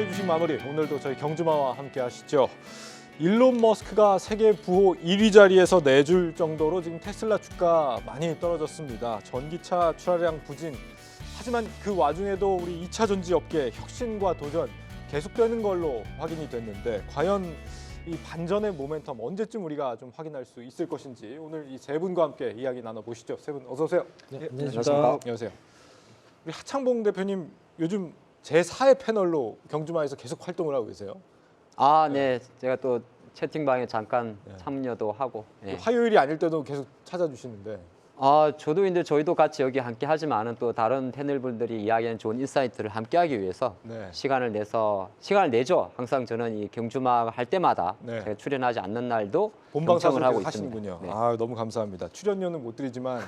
함께해 주신 마무리. 오늘도 저희 경주마와 함께 하시죠. 일론 머스크가 세계 부호 1위 자리에서 내줄 정도로 지금 테슬라 주가 많이 떨어졌습니다. 전기차 출하량 부진. 하지만 그 와중에도 우리 2차 전지 업계 혁신과 도전 계속되는 걸로 확인이 됐는데 과연 이 반전의 모멘텀 언제쯤 우리가 좀 확인할 수 있을 것인지 오늘 이 세 분과 함께 이야기 나눠보시죠. 세 분 어서 오세요. 네, 안녕하십니까. 안녕하세요. 우리 하창봉 대표님 요즘 제4의 패널로 경주마에서 계속 활동을 하고 계세요. 네. 제가 또 채팅방에 잠깐 네. 참여도 하고. 네. 화요일이 아닐 때도 계속 찾아주시는데. 저도 이제 저희도 같이 여기 함께 하지만은 또 다른 패널분들이 이야기하는 좋은 인사이트를 함께 하기 위해서 네. 시간을 내죠. 항상 저는 이 경주마 할 때마다 네. 제가 출연하지 않는 날도 본방사수를 경청을 하고 하시는군요. 있습니다. 네. 아, 너무 감사합니다. 출연료는 못 드리지만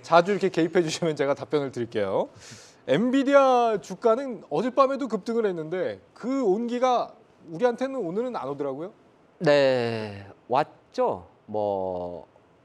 자주 이렇게 개입해 주시면 제가 답변을 드릴게요. 엔비디아 주가는 어젯밤에도 급등을 했는데 그 온기가 우리한테는 오늘은 안 오더라고요. 네, 왔죠.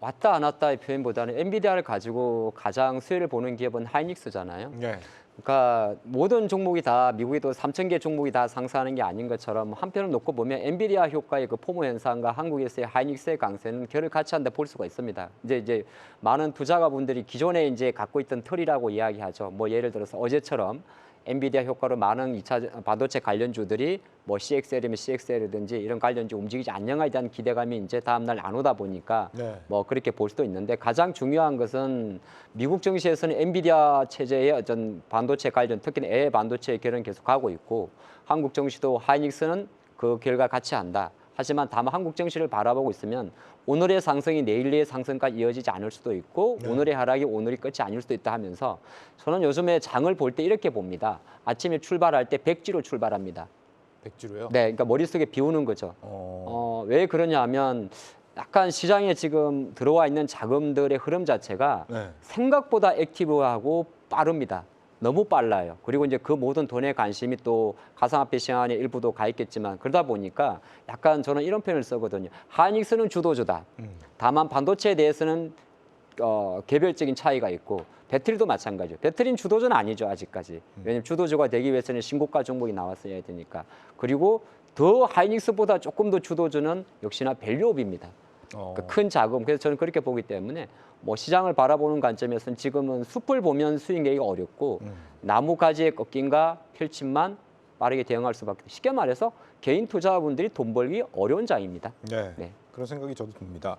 왔다 안 왔다의 표현보다는 엔비디아를 가지고 가장 수혜를 보는 기업은 하이닉스잖아요. 네. 그러니까 모든 종목이 다 미국에도 3,000개 종목이 다 상승하는 게 아닌 것처럼 한편을 놓고 보면 엔비디아 효과의 그 포모 현상과 한국에서의 하이닉스의 강세는 결을 같이 한다 볼 수가 있습니다. 이제 많은 투자가분들이 기존에 이제 갖고 있던 틀이라고 이야기하죠. 예를 들어서 어제처럼 엔비디아 효과로 많은 2차 반도체 관련주들이 CXL이면 CXL이든지 이런 관련주 움직이지 않냐에 대한 기대감이 이제 다음 날 안 오다 보니까 네. 그렇게 볼 수도 있는데 가장 중요한 것은 미국 증시에서는 엔비디아 체제의 어떤 반도체 관련 특히 AI 반도체의 결은 계속하고 있고 한국 증시도 하이닉스는 그 결과 같이 한다. 하지만 다만 한국 증시를 바라보고 있으면 오늘의 상승이 내일의 상승까지 이어지지 않을 수도 있고 네. 오늘의 하락이 오늘이 끝이 아닐 수도 있다 하면서 저는 요즘에 장을 볼 때 이렇게 봅니다. 아침에 출발할 때 백지로 출발합니다. 백지로요? 네, 그러니까 머릿속에 비우는 거죠. 왜 그러냐 하면 약간 시장에 지금 들어와 있는 자금들의 흐름 자체가 네. 생각보다 액티브하고 빠릅니다. 너무 빨라요. 그리고 이제 그 모든 돈의 관심이 또 가상화폐 시장에 일부도 가 있겠지만 그러다 보니까 약간 저는 이런 표현을 쓰거든요. 하이닉스는 주도주다. 다만 반도체에 대해서는 개별적인 차이가 있고 배터리도 마찬가지죠. 배터리는 주도주는 아니죠 아직까지. 왜냐하면 주도주가 되기 위해서는 신고가 종목이 나왔어야 되니까. 그리고 더 하이닉스보다 조금 더 주도주는 역시나 밸류업입니다. 그러니까 큰 자금. 그래서 저는 그렇게 보기 때문에 시장을 바라보는 관점에서는 지금은 숲을 보면 수익 내기가 어렵고 나무 가지의 꺾임과 펼침만 빠르게 대응할 수밖에. 쉽게 말해서 개인 투자자분들이 돈 벌기 어려운 장입니다. 네. 네. 그런 생각이 저도 듭니다.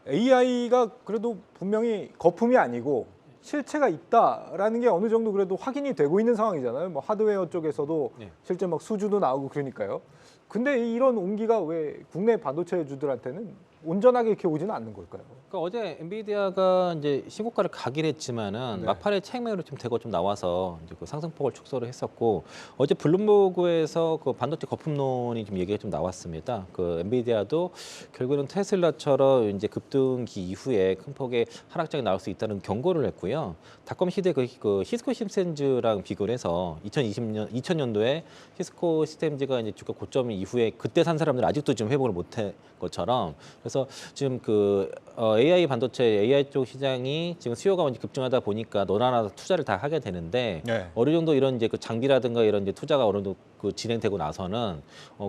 AI가 그래도 분명히 거품이 아니고 실체가 있다라는 게 어느 정도 그래도 확인이 되고 있는 상황이잖아요. 하드웨어 쪽에서도 네. 실제 수주도 나오고 그러니까요. 근데 이런 온기가 왜 국내 반도체주들한테는 온전하게 이렇게 오지는 않는 걸까요? 그러니까 어제 엔비디아가 이제 신고가를 가긴 했지만은 네. 막판에 차익매매로 좀 되고 좀 나와서 이제 그 상승폭을 축소를 했었고 어제 블룸버그에서 그 반도체 거품론이 좀 얘기가 좀 나왔습니다. 그 엔비디아도 결국에는 테슬라처럼 이제 급등기 이후에 큰 폭의 하락장이 나올 수 있다는 경고를 했고요. 닷컴 시대 그 시스코 시스템즈랑 비교를 해서 2000년도에 시스코 시스템즈가 이제 주가 고점 이후에 그때 산 사람들 아직도 지금 회복을 못한 것처럼 그래서 지금 그 AI 반도체 AI 쪽 시장이 지금 수요가 이제 급증하다 보니까 너나 투자를 다 하게 되는데 네. 어느 정도 이런 이제 그 장비라든가 이런 이제 투자가 어느 정도 그 진행되고 나서는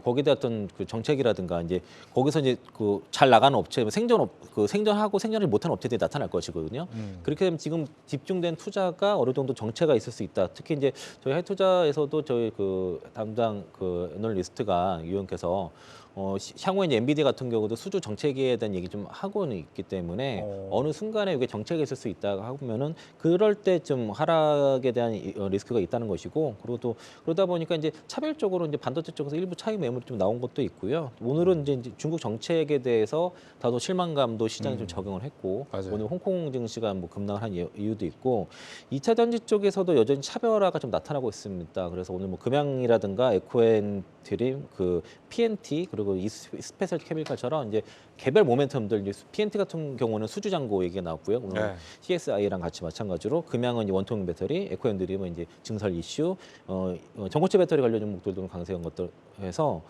거기에 대한 어떤 그 정책이라든가 이제 거기서 이제 그 잘 나가는 업체 생전하고 생전을 못하는 업체들이 나타날 것이거든요. 그렇게 되면 지금 집중된 투자가 어느 정도 정체가 있을 수 있다. 특히 이제 저희 하이투자에서도 저희 그 담당 그 애널리스트가 위원께서 향후에 이제 엔비디아 같은 경우도 수주 정책에 대한 얘기 좀 하고는 있기 때문에 어느 순간에 이게 정책이 있을 수 있다고 하면은 그럴 때 좀 하락에 대한 리스크가 있다는 것이고 그리고 또 그러다 보니까 이제 차별적으로 이제 반도체 쪽에서 일부 차익 매물이 좀 나온 것도 있고요. 오늘은 이제 중국 정책에 대해서 다소 실망감도 시장이 좀 적용을 했고 맞아요. 오늘 홍콩 증시가 급락을 한 이유도 있고 2차 전지 쪽에서도 여전히 차별화가 좀 나타나고 있습니다. 그래서 오늘 금양이라든가 에코앤 드림, 그 PNT 그리고 스페셜 케미칼처럼 이제 개별 모멘텀들 PNT 같은 경우는 수주 잔고 얘기가 나왔고요. 오늘 네. CSI랑 같이 마찬가지로 금양은 이제 원통 배터리, 에코앤드림은 이제 증설 이슈, 전고체 배터리 관련 종목들도 강세한 것들 해서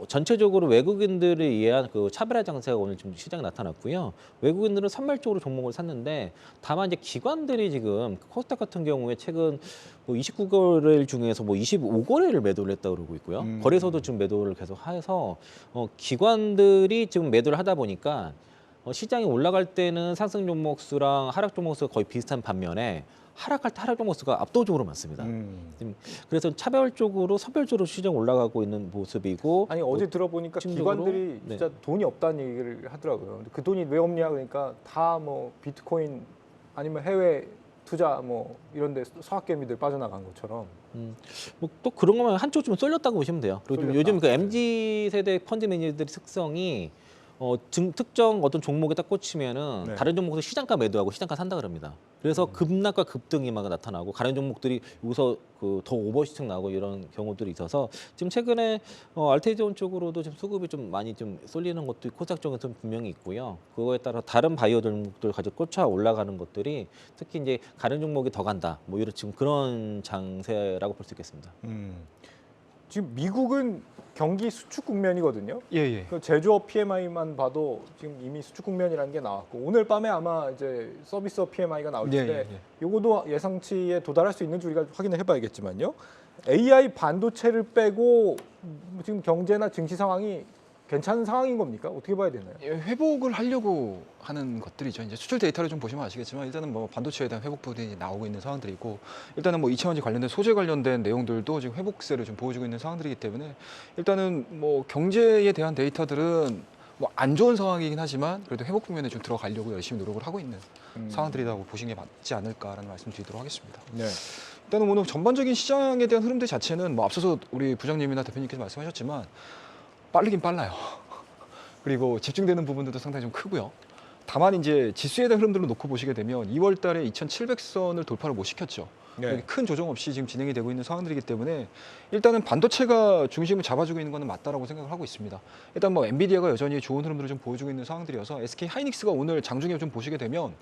전체적으로 외국인들에 의한 그 차별화 장세가 오늘 좀 시장에 나타났고요. 외국인들은 선별적으로 종목을 샀는데 다만 이제 기관들이 지금 코스닥 같은 경우에 최근 뭐 29거래일 중에서 뭐 25거래를 매도를 했다고 그러고 있고요. 거래소도 지금 매도를 계속 해서 기관들이 지금 매도를 하다 보니까 시장이 올라갈 때는 상승 종목 수랑 하락 종목 수가 거의 비슷한 반면에 하락할 때 하락 종목 수가 압도적으로 많습니다. 지금 그래서 차별적으로 선별적으로 시장 올라가고 있는 모습이고 아니 어제 들어보니까 특징적으로, 기관들이 네. 진짜 돈이 없다는 얘기를 하더라고요. 근데 그 돈이 왜 없냐 그러니까 다 뭐 비트코인 아니면 해외 투자 뭐 이런 데 서학개미들 빠져나간 것처럼. 뭐또 그런 거면 한쪽 좀 쏠렸다고 보시면 돼요. 그리고 좀 쏠렸다. 요즘 그 MZ 세대 펀드 매니저들의 특성이 특정 어떤 종목에 딱 꽂히면은 네. 다른 종목도 시장가 매도하고 시장가 산다 그럽니다. 그래서 급락과 급등이 막 나타나고 다른 종목들이 여기서 더 오버슈팅 나고 이런 경우들이 있어서 지금 최근에 알테이전 쪽으로도 지금 수급이 좀 많이 좀 쏠리는 것도 코스닥 쪽에서 분명히 있고요. 그거에 따라 다른 바이오 종목들 가지고 꽂혀 올라가는 것들이 특히 이제 다른 종목이 더 간다. 뭐 이런 지금 그런 장세라고 볼 수 있겠습니다. 지금 미국은 경기 수축 국면이거든요. 예. 그 제조업 PMI만 봐도 지금 이미 수축 국면이라는 게 나왔고 오늘 밤에 아마 이제 서비스업 PMI가 나올 텐데 요거도 예상치에 도달할 수 있는지 우리가 확인을 해봐야겠지만요. AI 반도체를 빼고 지금 경제나 증시 상황이 괜찮은 상황인 겁니까? 어떻게 봐야 되나요? 예, 회복을 하려고 하는 것들이죠. 이제 수출 데이터를 좀 보시면 아시겠지만 일단은 뭐 반도체에 대한 회복 부분이 나오고 있는 상황들이고 일단은 뭐 2차원지 관련된 소재 관련된 내용들도 지금 회복세를 좀 보여주고 있는 상황들이기 때문에 일단은 뭐 경제에 대한 데이터들은 뭐 안 좋은 상황이긴 하지만 그래도 회복 국면에 좀 들어가려고 열심히 노력을 하고 있는 상황들이라고 보시는 게 맞지 않을까라는 말씀드리도록 하겠습니다. 네. 일단은 오늘 전반적인 시장에 대한 흐름들 자체는 뭐 앞서서 우리 부장님이나 대표님께서 말씀하셨지만 빠르긴 빨라요. 그리고 집중되는 부분들도 상당히 좀 크고요. 다만 이제 지수에 대한 흐름들을 놓고 보시게 되면 2월 달에 2,700선을 돌파를 못 시켰죠. 네. 큰 조정 없이 지금 진행이 되고 있는 상황들이기 때문에 일단은 반도체가 중심을 잡아주고 있는 것은 맞다라고 생각을 하고 있습니다. 일단 뭐 엔비디아가 여전히 좋은 흐름들을 좀 보여주고 있는 상황들이어서 SK 하이닉스가 오늘 장중에 좀 보시게 되면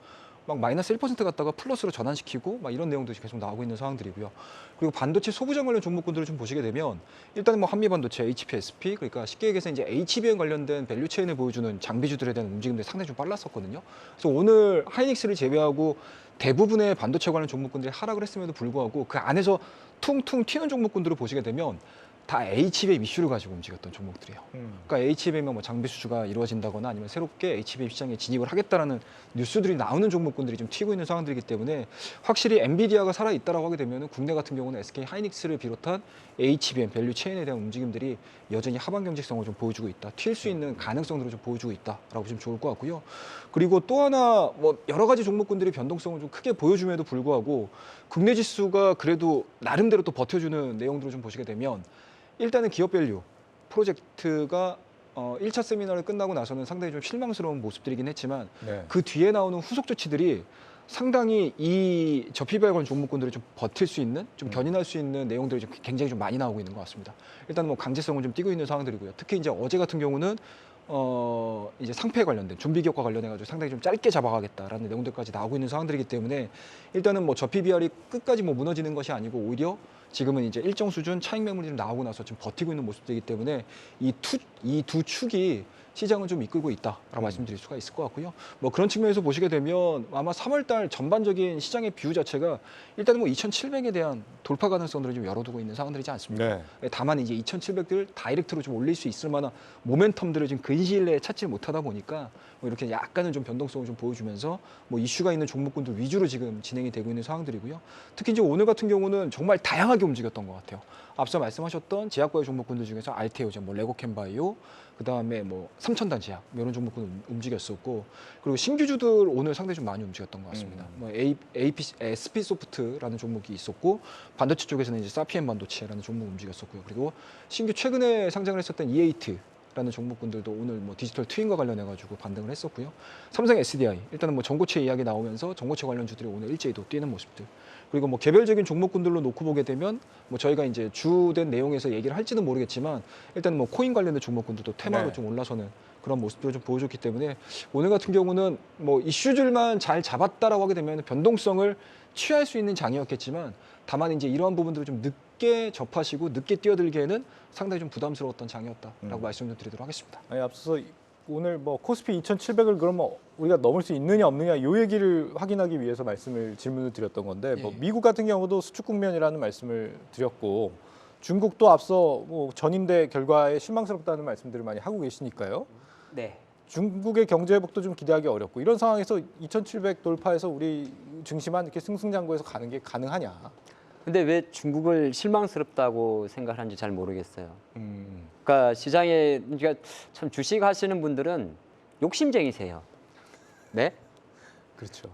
막 마이너스 1% 갔다가 플러스로 전환시키고 막 이런 내용들이 계속 나오고 있는 상황들이고요. 그리고 반도체 소부장 관련 종목군들을 좀 보시게 되면 일단은 뭐 한미반도체, HPSP 그러니까 쉽게 얘기해서 이제 HBM 관련된 밸류체인을 보여주는 장비주들에 대한 움직임들이 상당히 좀 빨랐었거든요. 그래서 오늘 하이닉스를 제외하고 대부분의 반도체 관련 종목군들이 하락을 했음에도 불구하고 그 안에서 퉁퉁 튀는 종목군들을 보시게 되면 다 HBM 이슈를 가지고 움직였던 종목들이에요. 그러니까 HBM의 뭐 장비 수주가 이루어진다거나 아니면 새롭게 HBM 시장에 진입을 하겠다라는 뉴스들이 나오는 종목군들이 좀 튀고 있는 상황들이기 때문에 확실히 엔비디아가 살아 있다라고 하게 되면 국내 같은 경우는 SK 하이닉스를 비롯한 HBM 밸류 체인에 대한 움직임들이 여전히 하반 경직성을 좀 보여주고 있다. 튈 수 있는 가능성들을 좀 보여주고 있다라고 보시면 좋을 것 같고요. 그리고 또 하나 뭐 여러 가지 종목군들이 변동성을 좀 크게 보여줌에도 불구하고 국내 지수가 그래도 나름대로 또 버텨주는 내용들을 좀 보시게 되면 일단은 기업 밸류 프로젝트가 1차 세미나를 끝나고 나서는 상당히 좀 실망스러운 모습들이긴 했지만 네. 그 뒤에 나오는 후속 조치들이 상당히 이 저피부에 관련 종목군들이 좀 버틸 수 있는, 좀 견인할 수 있는 내용들이 좀 굉장히 좀 많이 나오고 있는 것 같습니다. 일단 뭐 강제성을 좀 띠고 있는 상황들이고요. 특히 이제 어제 같은 경우는 이제 상패에 관련된 좀비 기업과 관련해가지고 상당히 좀 짧게 잡아가겠다라는 내용들까지 나오고 있는 상황들이기 때문에 일단은 뭐 저PBR이 끝까지 뭐 무너지는 것이 아니고 오히려 지금은 이제 일정 수준 차익 매물이 좀 나오고 나서 좀 버티고 있는 모습들이기 때문에 이 두 축이 시장을 좀 이끌고 있다라고 말씀드릴 수가 있을 것 같고요. 뭐 그런 측면에서 보시게 되면 아마 3월달 전반적인 시장의 비율 자체가 일단은 뭐 2,700에 대한 돌파 가능성들을 좀 열어두고 있는 상황들이지 않습니까? 네. 다만 이제 2,700들 다이렉트로 좀 올릴 수 있을 만한 모멘텀들을 지금 근시일 내에 찾지 못하다 보니까 뭐 이렇게 약간은 좀 변동성을 좀 보여주면서 뭐 이슈가 있는 종목군들 위주로 지금 진행이 되고 있는 상황들이고요. 특히 이제 오늘 같은 경우는 정말 다양하게 움직였던 것 같아요. 앞서 말씀하셨던 제약과의 종목군들 중에서 알테오젠, 뭐 레고캠바이오, 그 다음에 뭐 삼천단 제약 이런 종목군 움직였었고 그리고 신규주들 오늘 상당히 좀 많이 움직였던 것 같습니다. 뭐 SP 소프트라는 종목이 있었고 반도체 쪽에서는 이제 사피엔 반도체라는 종목 움직였었고요. 그리고 신규 최근에 상장을 했었던 이에이트라는 종목군들도 오늘 뭐 디지털 트윈과 관련해가지고 반등을 했었고요. 삼성 SDI 일단은 뭐 전고체 이야기 나오면서 전고체 관련주들이 오늘 일제히도 뛰는 모습들. 그리고 뭐 개별적인 종목군들로 놓고 보게 되면 뭐 저희가 이제 주된 내용에서 얘기를 할지는 모르겠지만 일단 뭐 코인 관련된 종목군들도 테마로 네. 좀 올라서는 그런 모습들을 좀 보여줬기 때문에 오늘 같은 경우는 뭐 이슈줄만 잘 잡았다라고 하게 되면 변동성을 취할 수 있는 장이었겠지만 다만 이제 이러한 부분들을 좀 늦게 접하시고 늦게 뛰어들기에는 상당히 좀 부담스러웠던 장이었다라고 말씀 좀 드리도록 하겠습니다. 아니, 앞서서 오늘 뭐 코스피 2,700을 그러면 우리가 넘을 수 있느냐 없느냐 이 얘기를 확인하기 위해서 질문을 드렸던 건데 뭐 예. 미국 같은 경우도 수축 국면이라는 말씀을 드렸고 중국도 앞서 뭐 전임대 결과에 실망스럽다는 말씀들을 많이 하고 계시니까요. 네. 중국의 경제 회복도 좀 기대하기 어렵고 이런 상황에서 2,700 돌파해서 우리 증시만 이렇게 승승장구해서 가는 게 가능하냐? 근데 왜 중국을 실망스럽다고 생각하는지 잘 모르겠어요. 그러니까 시장에 그러니까 참 주식 하시는 분들은 욕심쟁이세요. 네? 그렇죠.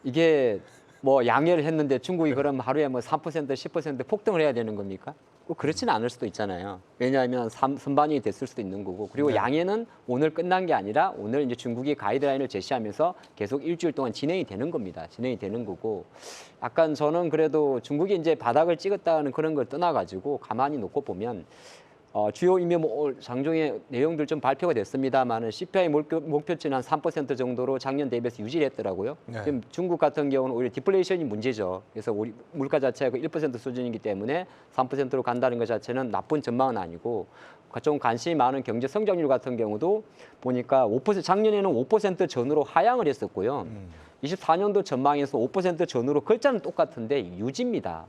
이게 뭐 양해를 했는데 중국이 그럼 하루에 뭐 3% 10% 폭등을 해야 되는 겁니까? 꼭 그렇지는 않을 수도 있잖아요. 왜냐하면 선반영이 됐을 수도 있는 거고. 그리고 네. 양해는 오늘 끝난 게 아니라 오늘 이제 중국이 가이드라인을 제시하면서 계속 일주일 동안 진행이 되는 겁니다. 진행이 되는 거고. 약간 저는 그래도 중국이 이제 바닥을 찍었다는 그런 걸 떠나가지고 가만히 놓고 보면 주요 이미 뭐 장중에 내용들 좀 발표가 됐습니다만은 CPI 목표치는 한 3% 정도로 작년 대비해서 유지를 했더라고요. 네. 지금 중국 같은 경우는 오히려 디플레이션이 문제죠. 그래서 우리 물가 자체가 1% 수준이기 때문에 3%로 간다는 것 자체는 나쁜 전망은 아니고 좀 관심이 많은 경제 성장률 같은 경우도 보니까 5% 작년에는 5% 전후로 하향을 했었고요. 24년도 전망에서 5% 전후로 글자는 똑같은데 유지입니다.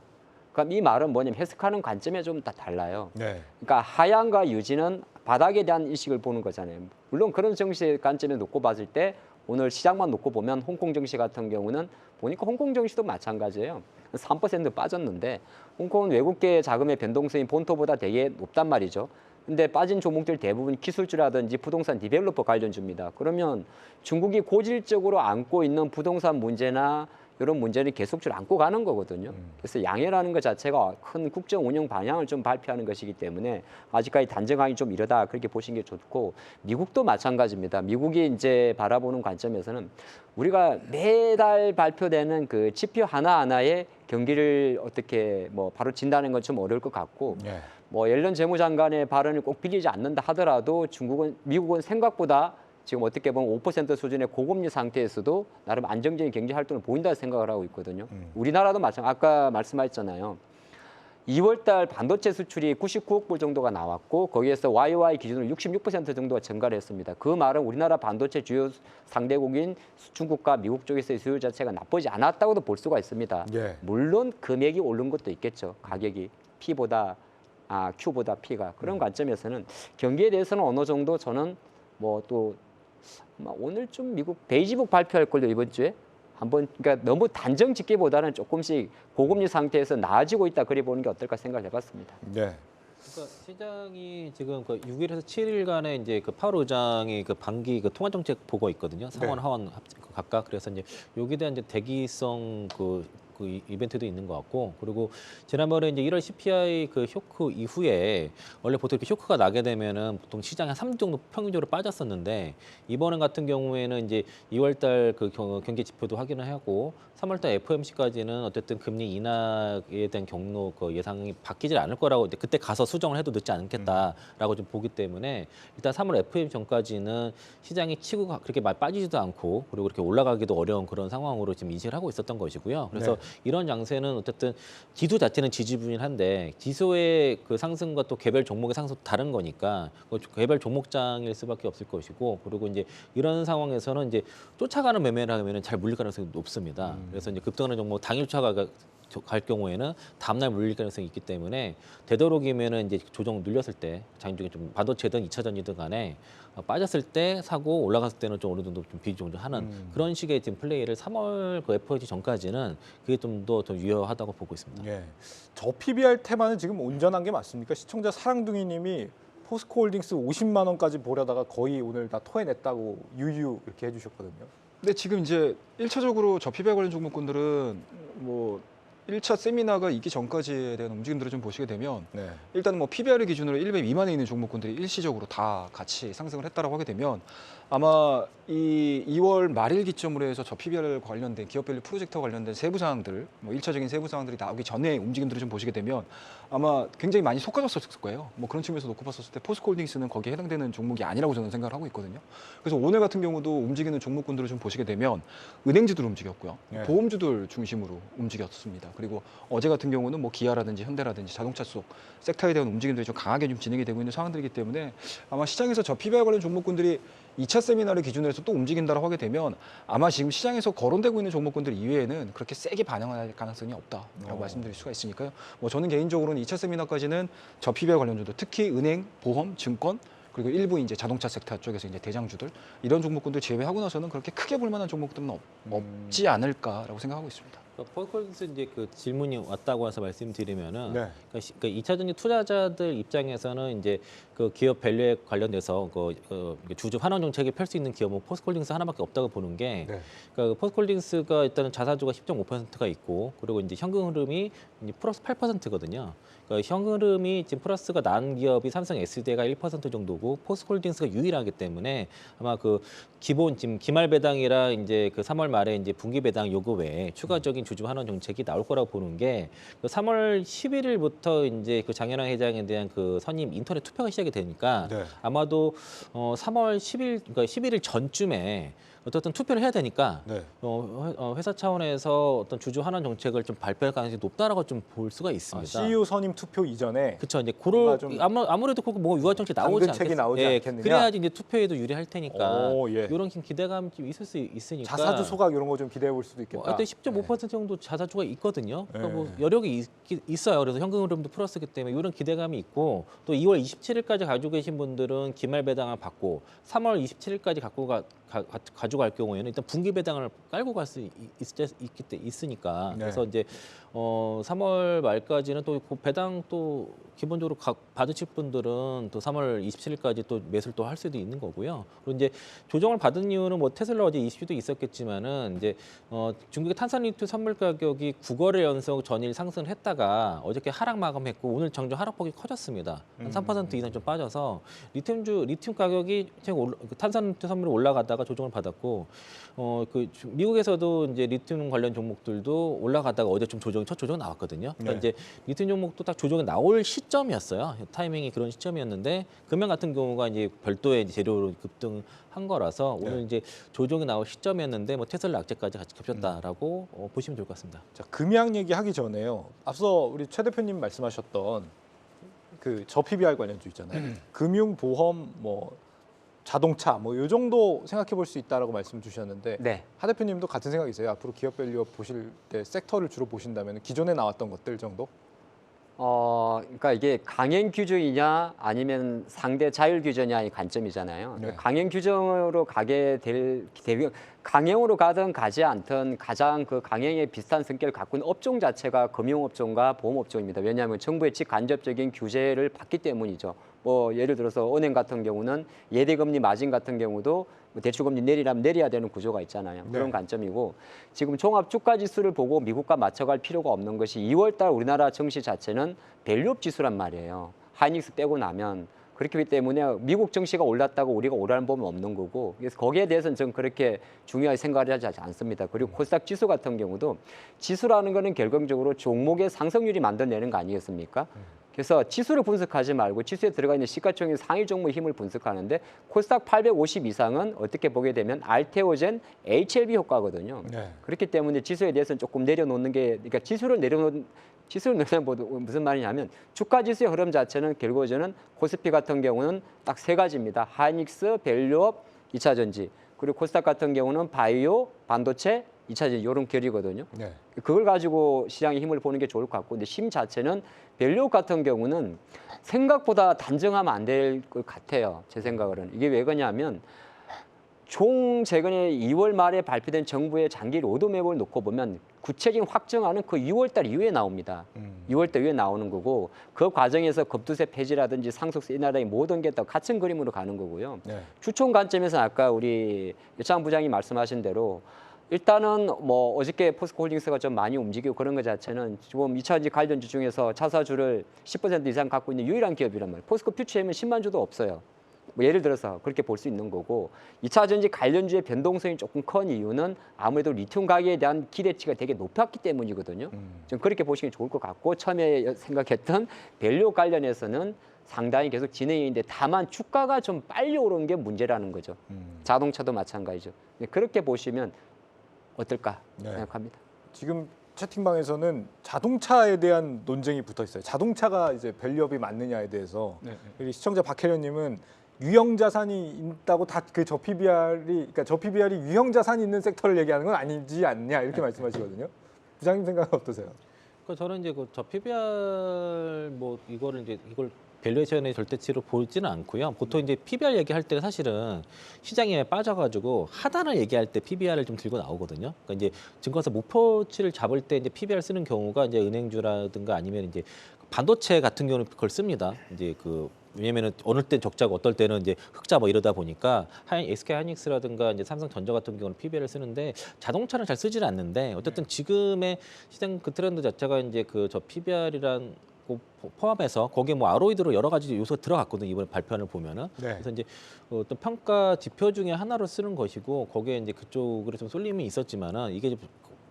그러니까 이 말은 뭐냐면 해석하는 관점에 좀 다 달라요. 네. 그러니까 하향과 유지는 바닥에 대한 인식을 보는 거잖아요. 물론 그런 정시 관점에 놓고 봤을 때 오늘 시장만 놓고 보면 홍콩 증시 같은 경우는 보니까 홍콩 증시도 마찬가지예요. 3% 빠졌는데 홍콩은 외국계 자금의 변동성이 본토보다 되게 높단 말이죠. 근데 빠진 종목들 대부분 기술주라든지 부동산 디벨로퍼 관련주입니다. 그러면 중국이 고질적으로 안고 있는 부동산 문제나 이런 문제는 계속적으로 안고 가는 거거든요. 그래서 양해라는 것 자체가 큰 국정 운영 방향을 좀 발표하는 것이기 때문에 아직까지 단정하기 좀 이르다 그렇게 보시는 게 좋고 미국도 마찬가지입니다. 미국이 이제 바라보는 관점에서는 우리가 매달 발표되는 그 지표 하나하나의 경기를 어떻게 뭐 바로 진다는 건 좀 어려울 것 같고 네. 뭐 옐런 재무장관의 발언을 꼭 빌리지 않는다 하더라도 미국은 생각보다 지금 어떻게 보면 5% 수준의 고금리 상태에서도 나름 안정적인 경제 활동을 보인다 생각을 하고 있거든요. 우리나라도 아까 말씀하셨잖아요. 2월 달 반도체 수출이 99억 불 정도가 나왔고 거기에서 YOY 기준으로 66% 정도가 증가를 했습니다. 그 말은 우리나라 반도체 주요 상대국인 중국과 미국 쪽에서의 수요 자체가 나쁘지 않았다고도 볼 수가 있습니다. 예. 물론 금액이 오른 것도 있겠죠. 가격이 Q보다 P가. 그런 관점에서는 경기에 대해서는 어느 정도 저는 뭐또 오늘쯤 미국 베이지북 발표할 걸요 이번 주에 한번 그러니까 너무 단정 짓기보다는 조금씩 고금리 상태에서 나아지고 있다 그래 보는 게 어떨까 생각을 해봤습니다. 네. 그러니까 시장이 지금 그 6일에서 7일간의 이제 그 파월 의장이 그 반기 그 통화 정책 보고 있거든요. 상원 하원 각각. 그래서 이제 여기에 대한 이제 대기성 그 이벤트도 있는 것 같고, 그리고 지난번에 이제 1월 CPI 그 쇼크 이후에 원래 보통 이렇게 쇼크가 나게 되면은 보통 시장이 한 3주 정도 평균적으로 빠졌었는데 이번 같은 경우에는 이제 2월달 그 경기 지표도 확인을 하고 3월달 FOMC까지는 어쨌든 금리 인하에 대한 경로 그 예상이 바뀌질 않을 거라고 이제 그때 가서 수정을 해도 늦지 않겠다라고 좀 보기 때문에 일단 3월 FOMC 전까지는 시장이 치고 그렇게 많이 빠지지도 않고 그리고 그렇게 올라가기도 어려운 그런 상황으로 지금 인식을 하고 있었던 것이고요. 그래서 이런 양세는 어쨌든 지수 자체는 지지부진한데 지수의 그 상승과 또 개별 종목의 상승도 다른 거니까 개별 종목장일 수밖에 없을 것이고, 그리고 이제 이런 상황에서는 이제 쫓아가는 매매를 하면은 잘 물릴 가능성이 높습니다. 그래서 이제 급등하는 종목 당일 쫓아갈 경우에는 다음날 물릴 가능성이 있기 때문에 되도록이면은 이제 조정 눌렸을 때 장중에 좀 반도체든 2차전지든 간에 빠졌을 때 사고 올라갔을 때는 좀 어느 정도 좀 비중조하는 그런 식의 지금 플레이를 3월 그 FOMC 전까지는 그게 좀 더 유효하다고 보고 있습니다. 예. 저 PBR 테마는 지금 온전한 게 맞습니까? 시청자 사랑둥이님이 포스코홀딩스 50만 원까지 보려다가 거의 오늘 다 토해냈다고 유유 이렇게 해주셨거든요. 근데 지금 이제 1차적으로 저 PBR 관련 종목군들은 뭐 1차 세미나가 있기 전까지에 대한 움직임들을 좀 보시게 되면 네. 일단 뭐 PBR 기준으로 1배 미만에 있는 종목군들이 일시적으로 다 같이 상승을 했다라고 하게 되면 아마 이 2월 말일 기점으로 해서 저 PBR 관련된 기업밸류 프로젝트와 관련된 세부 사항들, 뭐 1차적인 세부 사항들이 나오기 전에 움직임들을 좀 보시게 되면 아마 굉장히 많이 속아졌었을 거예요. 뭐 그런 측면에서 놓고 봤었을 때 포스코홀딩스는 거기에 해당되는 종목이 아니라고 저는 생각을 하고 있거든요. 그래서 오늘 같은 경우도 움직이는 종목군들을 좀 보시게 되면 은행주들 움직였고요. 네. 보험주들 중심으로 움직였습니다. 그리고 어제 같은 경우는 뭐 기아라든지 현대라든지 자동차 속 섹터에 대한 움직임들이 좀 강하게 좀 진행이 되고 있는 상황들이기 때문에 아마 시장에서 저 PBR 관련 종목군들이 2차 세미나를 기준으로 해서 또 움직인다고 하게 되면 아마 지금 시장에서 거론되고 있는 종목군들 이외에는 그렇게 세게 반영할 가능성이 없다라고 말씀드릴 수가 있으니까요. 뭐 저는 개인적으로는 2차 세미나까지는 저 PBR 관련주들 특히 은행, 보험, 증권 그리고 일부 이제 자동차 섹터 쪽에서 이제 대장주들 이런 종목군들 제외하고 나서는 그렇게 크게 볼 만한 종목들은 없지 않을까라고 생각하고 있습니다. 포스코홀딩스 이제 그 질문이 왔다고 해서 말씀드리면은 네. 그러니까 2차전지 투자자들 입장에서는 이제 그 기업 밸류에 관련돼서 주주 환원 정책이 펼 수 있는 기업은 포스코홀딩스 하나밖에 없다고 보는 게 네. 그러니까 포스코홀딩스가 일단은 자사주가 10.5%가 있고 그리고 이제 현금 흐름이 이제 플러스 8%거든요. 그러니까 현금 흐름이 지금 플러스가 난 기업이 삼성 SDI가 1% 정도고 포스코홀딩스가 유일하기 때문에 아마 그 기본 지금 기말 배당이라 이제 그 3월 말에 이제 분기 배당 요구 외에 추가적인 주주 환원 정책이 나올 거라고 보는 게 그 3월 11일부터 이제 그 장현왕 회장에 대한 그 선임 인터넷 투표가 시작이 되니까 네. 아마도 3월 10일 그러니까 11일 전쯤에 어쨌든 투표를 해야 되니까 네. 회사 차원에서 어떤 주주 환원 정책을 좀 발표할 가능성이 높다라고 좀 볼 수가 있습니다. CEO 선임 투표 이전에 그렇죠. 이제 뭔가 그럴 좀 아무래도 뭐 유화 정책 나오지 당근책이 나오지 않겠느냐? 그래야지 이제 투표에도 유리할 테니까 오, 예. 이런 기대감이 좀 있을 수 있으니까. 자사주 소각 이런 거 좀 기대해 볼 수도 있겠다. 하여튼 10.5% 정도 자사주가 있거든요. 그러니까 뭐 네. 여력이 있어요. 그래서 현금 흐름도 플러스기 때문에 이런 기대감이 있고 또 2월 27일까지 가지고 계신 분들은 기말 배당을 받고 3월 27일까지 가져갈 경우에는 일단 분기 배당을 깔고 갈 수 있으니까 네. 그래서 이제 3월 말까지는 또 그 배당 또 기본적으로 받으실 분들은 또 3월 27일까지 또 매수를 또 할 수도 있는 거고요. 그리고 이제 조정을 받은 이유는 뭐 테슬라 어제 이슈도 있었겠지만은 이제 중국의 탄산리튬 선물 가격이 9거래 연속 전일 상승을 했다가 어저께 하락 마감했고 오늘 정정 하락폭이 커졌습니다. 한 3% 이상 좀 빠져서 리튬 가격이 탄산리튬 선물이 올라가다가 조정을 받았고 미국에서도 이제 리튬 관련 종목들도 올라가다가 어제 좀 첫 조정 나왔거든요. 그러니까 네. 이제 리튬 종목도 딱 조정이 나올 시점이었어요. 타이밍이 그런 시점이었는데 금연 같은 경우가 이제 별도의 재료로 급등한 거라서 오늘 네. 이제 조정이 나올 시점이었는데 뭐 테슬라 악재까지 같이 겹쳤다라고 보시면 좋을 것 같습니다. 자, 금양 얘기하기 전에요. 앞서 우리 최 대표님 말씀하셨던 그 저 PBR 관련주 있잖아요. 금융, 보험, 뭐 자동차 뭐 이 정도 생각해 볼 수 있다라고 말씀 주셨는데 네. 하 대표님도 같은 생각이세요? 앞으로 기업 밸류 보실 때 섹터를 주로 보신다면 기존에 나왔던 것들 정도? 그러니까 이게 강행 규정이냐 아니면 상대 자율 규정이냐의 관점이잖아요. 네. 강행 규정으로 가게 강행으로 가든 가지 않든 가장 그 강행에 비슷한 성격을 갖고 있는 업종 자체가 금융업종과 보험업종입니다. 왜냐하면 정부의 직간접적인 규제를 받기 때문이죠. 뭐 예를 들어서 은행 같은 경우는 예대금리 마진 같은 경우도 대출금리 내리라면 내려야 되는 구조가 있잖아요. 그런 네. 관점이고 지금 종합주가지수를 보고 미국과 맞춰갈 필요가 없는 것이 2월달 우리나라 증시 자체는 밸류업 지수란 말이에요. 하이닉스 빼고 나면 그렇기 때문에 미국 증시가 올랐다고 우리가 오라는 법은 없는 거고 그래서 거기에 대해서는 저는 그렇게 중요하게 생각을 하지 않습니다. 그리고 코스닥 지수 같은 경우도 지수라는 거는 결국적으로 종목의 상승률이 만들어내는 거 아니겠습니까? 그래서 지수를 분석하지 말고 지수에 들어가 있는 시가총액 상위 종목의 힘을 분석하는데 코스닥 850 이상은 어떻게 보게 되면 알테오젠, HLB 효과거든요. 네. 그렇기 때문에 지수에 대해서는 조금 내려놓는 게 그러니까 지수를 내려놓는 무슨 말이냐면 주가 지수의 흐름 자체는 결국 저는 코스피 같은 경우는 딱 세 가지입니다. 하이닉스, 밸류업, 2차 전지. 그리고 코스닥 같은 경우는 바이오, 반도체, 2차 전지 이런 결이거든요. 네. 그걸 가지고 시장의 힘을 보는 게 좋을 것 같고 근데 심 자체는 밸류업 같은 경우는 생각보다 단정하면 안 될 것 같아요. 제 생각으로는. 이게 왜 그러냐면 최근에 2월 말에 발표된 정부의 장기 로드맵을 놓고 보면 구체적인 확정안은 그 6월 달 이후에 나옵니다. 6월 달 이후에 나오는 거고 그 과정에서 급투세 폐지라든지 상속세 인하라든지 모든 게 다 같은 그림으로 가는 거고요. 네. 주총 관점에서 아까 우리 여창 부장이 말씀하신 대로 일단은 뭐 어저께 포스코홀딩스가 좀 많이 움직이고 그런 것 자체는 지금 2차전지 관련주 중에서 차사주를 10% 이상 갖고 있는 유일한 기업이란 말이에요. 포스코 퓨처에는 10만 주도 없어요. 뭐 예를 들어서 그렇게 볼 수 있는 거고 2차전지 관련주의 변동성이 조금 큰 이유는 아무래도 리튬 가격에 대한 기대치가 되게 높았기 때문이거든요. 좀 그렇게 보시면 좋을 것 같고 처음에 생각했던 밸류 관련해서는 상당히 계속 진행인데 다만 주가가 좀 빨리 오르는 게 문제라는 거죠. 자동차도 마찬가지죠. 그렇게 보시면 어떨까 생각합니다. 지금 채팅방에서는 자동차에 대한 논쟁이 붙어 있어요. 자동차가 이제 밸류업이 맞느냐에 대해서 그리고 시청자 박혜련님은 유형 자산이 있다고 다 그 저 PBR이 그러니까 저 PBR이 유형 자산이 있는 섹터를 얘기하는 건 아니지 않냐 이렇게 말씀하시거든요. 부장님 생각은 어떠세요? 그 저는 이제 그 저 PBR 뭐 이거를 이제 이걸 밸류에이션의 절대치로 보지는 않고요. 보통 이제 PBR 얘기할 때는 사실은 시장에 빠져가지고 하단을 얘기할 때 PBR을 좀 들고 나오거든요. 그러니까 이제 증권사 목표치를 잡을 때 이제 PBR 쓰는 경우가 이제 은행주라든가 아니면 이제 반도체 같은 경우는 그걸 씁니다. 이제 그 왜냐면은 어느 때 적자고 어떨 때는 이제 흑자 뭐 이러다 보니까 SK 하이닉스라든가 이제 삼성전자 같은 경우는 PBR을 쓰는데 자동차는 잘 쓰지는 않는데 어쨌든 지금의 시장 그 트렌드 자체가 이제 그 저 PBR이란 포함해서 거기에 뭐 아로이드로 여러 가지 요소가 들어갔거든요. 이번에 발표를 보면은. 그래서 이제 어떤 평가 지표 중에 하나로 쓰는 것이고 거기에 이제 그쪽으로 좀 쏠림이 있었지만은 이게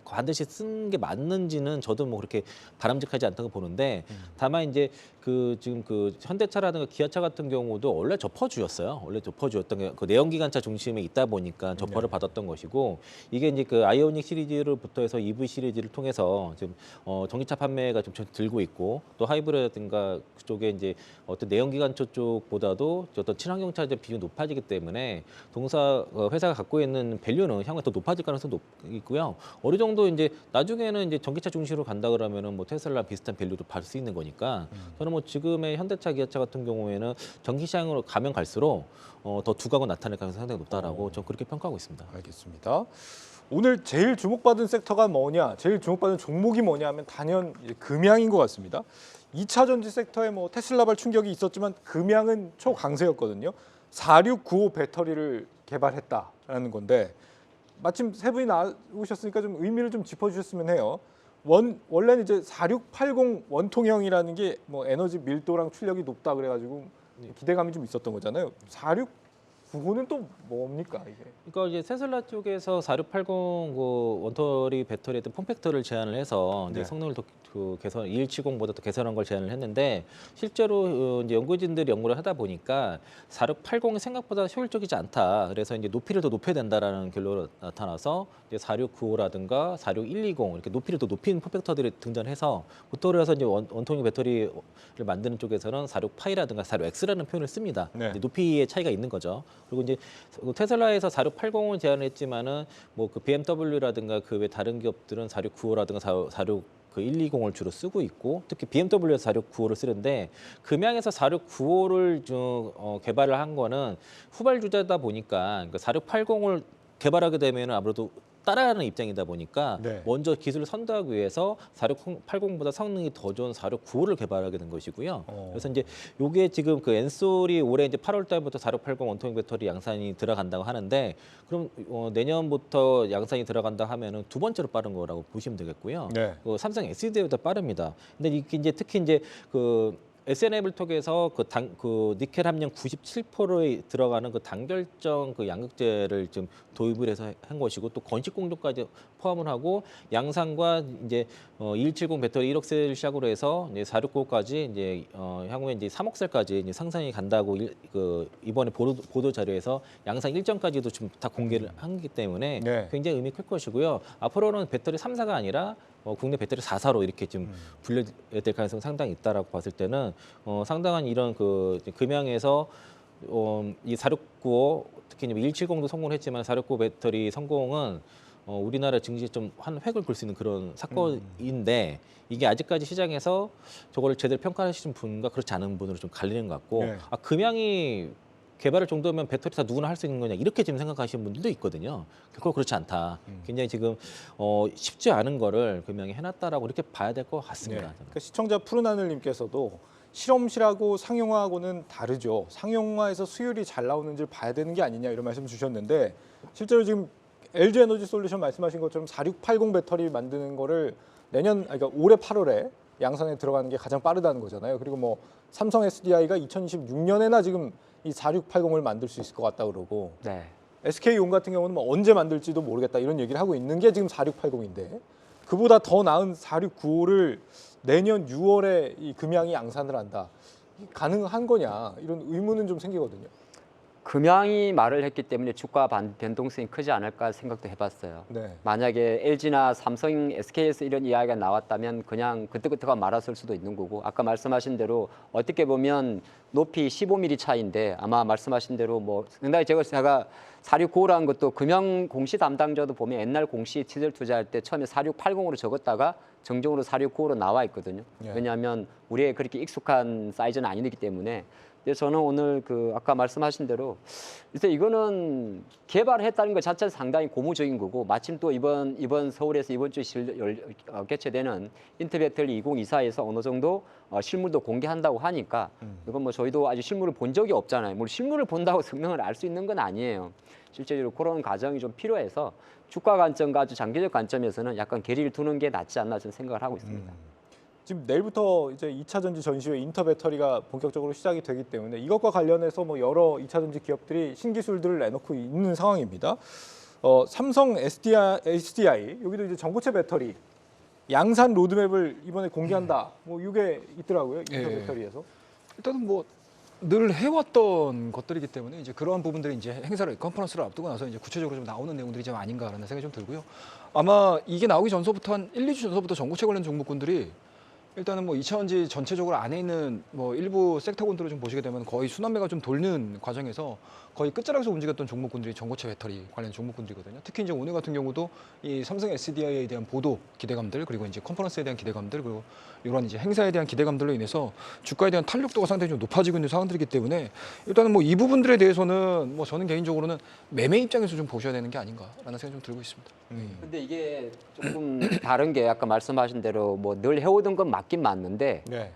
반드시 쓴 게 맞는지는 저도 뭐 그렇게 바람직하지 않다고 보는데 다만 이제 그 지금 그 현대차라든가 기아차 같은 경우도 원래 저퍼주였어요. 원래 저퍼주였던 게 그 내연기관차 중심에 있다 보니까 저퍼를 받았던 것이고 이게 이제 그 아이오닉 시리즈로부터 해서 EV 시리즈를 통해서 지금 전기차 판매가 좀 들고 있고 또 하이브리드라든가 그쪽에 이제 어떤 내연기관차 쪽보다도 어떤 친환경차의 비중이 높아지기 때문에 동사 회사가 갖고 있는 밸류는 향후에 더 높아질 가능성도 있고요. 어느 정도 이제 나중에는 이제 전기차 중심으로 간다 그러면은 뭐 테슬라 비슷한 밸류도 받을 수 있는 거니까 저는 뭐 지금의 현대차, 기아차 같은 경우에는 전기 시장으로 가면 갈수록 더 두각을 나타낼 가능성이 상당히 높다라고 저는 그렇게 평가하고 있습니다. 알겠습니다. 오늘 제일 주목받은 섹터가 뭐냐, 제일 주목받은 종목이 뭐냐 하면 단연 이제 금양인 것 같습니다. 2차 전지 섹터에 뭐 테슬라발 충격이 있었지만 금양은 초강세였거든요. 4695 배터리를 개발했다라는 건데 마침 세 분이 나오셨으니까 좀 의미를 좀 짚어주셨으면 해요. 원래는 이제 4680 원통형이라는 게 뭐 에너지 밀도랑 출력이 높다 그래가지고 기대감이 좀 있었던 거잖아요. 4695는 또 뭡니까 이게? 그러니까 이제 테슬라 쪽에서 4680 그 원터리 배터리에 든 폼팩터를 제안을 해서 이제 성능을 더 그 개선 2170보다 더 개선한 걸 제안을 했는데 실제로 이제 연구진들이 연구를 하다 보니까 4680이 생각보다 효율적이지 않다. 그래서 이제 높이를 더 높여야 된다라는 결론이 나타나서 이제 4695라든가 46120 이렇게 높이를 더 높인 폼팩터들이 등장해서 보통 그래서 이제 원통형 배터리를 만드는 쪽에서는 46파이라든가 46X라는 표현을 씁니다. 이제 높이의 차이가 있는 거죠. 그리고 이제 테슬라에서 4680을 제안을 했지만은 뭐 그 BMW라든가 그 외 다른 기업들은 4695라든가 120을 주로 쓰고 있고 특히 BMW에서 4695를 쓰는데 금양에서 4695를 개발을 한 거는 후발주자다 보니까 그러니까 4680을 개발하게 되면 아무래도 따라가는 입장이다 보니까 먼저 기술을 선도하기 위해서 4680보다 성능이 더 좋은 4695를 개발하게 된 것이고요. 그래서 이제 요게 지금 그 엔솔이 올해 이제 8월 달부터 4680 원통형 배터리 양산이 들어간다고 하는데 그럼 내년부터 양산이 들어간다 하면은 두 번째로 빠른 거라고 보시면 되겠고요. 그 삼성 SD보다 빠릅니다. 근데 이게 이제 특히 이제 그 SN앱을 통해서 그 니켈 함량 97%에 들어가는 그 단결정 그 양극재를 좀 도입을 해서 한 것이고 또 건식 공정까지 포함을 하고 양산과 이제 2170 배터리 1억 셀 시작으로 해서 이제 469까지 이제 향후에 이제 3억 셀까지 이제 상상이 간다고 이번에 보도 자료에서 양산 일정까지도 좀 다 공개를 하기 때문에 굉장히 의미 클 것이고요. 앞으로는 배터리 3사가 아니라 국내 배터리 4사로 이렇게 좀 분류될 가능성이 상당히 있다라고 봤을 때는 상당한 이런 그 금양에서 이 4695 특히 170도 성공을 했지만 469 배터리 성공은 우리나라 증시에 좀 한 획을 그을 수 있는 그런 사건인데 이게 아직까지 시장에서 저거를 제대로 평가하시는 분과 그렇지 않은 분으로 좀 갈리는 것 같고 금양이 개발할 정도면 배터리 다 누구나 할 수 있는 거냐 이렇게 지금 생각하시는 분들도 있거든요. 결코 그렇지 않다. 굉장히 지금 쉽지 않은 거를 금양이 해놨다라고 이렇게 봐야 될 것 같습니다. 그러니까 시청자 푸른하늘님께서도 실험실하고 상용화하고는 다르죠. 상용화에서 수율이 잘 나오는지를 봐야 되는 게 아니냐 이런 말씀 주셨는데 실제로 지금 LG 에너지 솔루션 말씀하신 것처럼 4680 배터리 만드는 거를 그러니까 올해 8월에 양산에 들어가는 게 가장 빠르다는 거잖아요. 그리고 뭐 삼성 SDI가 2026년에나 지금 이 4680을 만들 수 있을 것 같다 그러고 네. SK용 같은 경우는 뭐 언제 만들지도 모르겠다 이런 얘기를 하고 있는 게 지금 4680인데 그보다 더 나은 4695를 내년 6월에 이 금양이 양산을 한다. 이게 가능한 거냐 이런 의문은 좀 생기거든요. 금양이 말을 했기 때문에 주가 변동성이 크지 않을까 생각도 해봤어요. 네. 만약에 LG나 삼성, SK에서 이런 이야기가 나왔다면 그냥 그때그때가 말았을 수도 있는 거고 아까 말씀하신 대로 어떻게 보면 높이 15mm 차이인데 아마 말씀하신 대로 뭐 상당히 제가 4695라는 것도 금융 공시 담당자도 보면 옛날 공시 티들 투자할 때 처음에 4680으로 적었다가 정정으로 4695로 나와 있거든요. 예. 왜냐하면 우리에 그렇게 익숙한 사이즈는 아니기 때문에. 근데 저는 오늘 그 아까 말씀하신 대로 일단 이거는 개발했다는 것 자체는 상당히 고무적인 거고 마침 또 이번 서울에서 이번 주에 개최되는 인터배터리 2024에서 어느 정도 실물도 공개한다고 하니까 이건 뭐 저희도 아직 실물을 본 적이 없잖아요. 물론 실물을 본다고 성능을 알 수 있는 건 아니에요. 실제로 그런 과정이 좀 필요해서 주가 관점과 아주 장기적 관점에서는 약간 괴리를 두는 게 낫지 않나 저는 생각을 하고 있습니다. 지금 내일부터 이제 2차 전지 전시회 인터 배터리가 본격적으로 시작이 되기 때문에 이것과 관련해서 뭐 여러 2차 전지 기업들이 신기술들을 내놓고 있는 상황입니다. 삼성 SDI 여기도 이제 전고체 배터리 양산 로드맵을 이번에 공개한다. 뭐 이게 있더라고요. 인터 예. 배터리에서. 일단은 뭐 늘 해왔던 것들이기 때문에 이제 그러한 부분들이 이제 행사를 컨퍼런스를 앞두고 나서 이제 구체적으로 좀 나오는 내용들이 좀 아닌가라는 생각이 좀 들고요. 아마 이게 나오기 전서부터 한 1, 2주 전서부터 전고체 관련 종목군들이 일단은 뭐 2차전지 전체적으로 안에 있는 뭐 일부 섹터군들을 좀 보시게 되면 거의 순환매가 좀 돌는 과정에서 거의 끝자락에서 움직였던 종목군들이 전고체 배터리 관련 종목군들이거든요. 특히 이제 오늘 같은 경우도 이 삼성 SDI에 대한 보도 기대감들 그리고 이제 컨퍼런스에 대한 기대감들 그리고 이런 이제 행사에 대한 기대감들로 인해서 주가에 대한 탄력도가 상당히 좀 높아지고 있는 상황들이기 때문에 일단은 뭐 이 부분들에 대해서는 뭐 저는 개인적으로는 매매 입장에서 좀 보셔야 되는 게 아닌가라는 생각이 좀 들고 있습니다. 근데 이게 조금 다른 게 아까 말씀하신 대로 뭐 늘 해오던 건 맞긴 맞는데 네.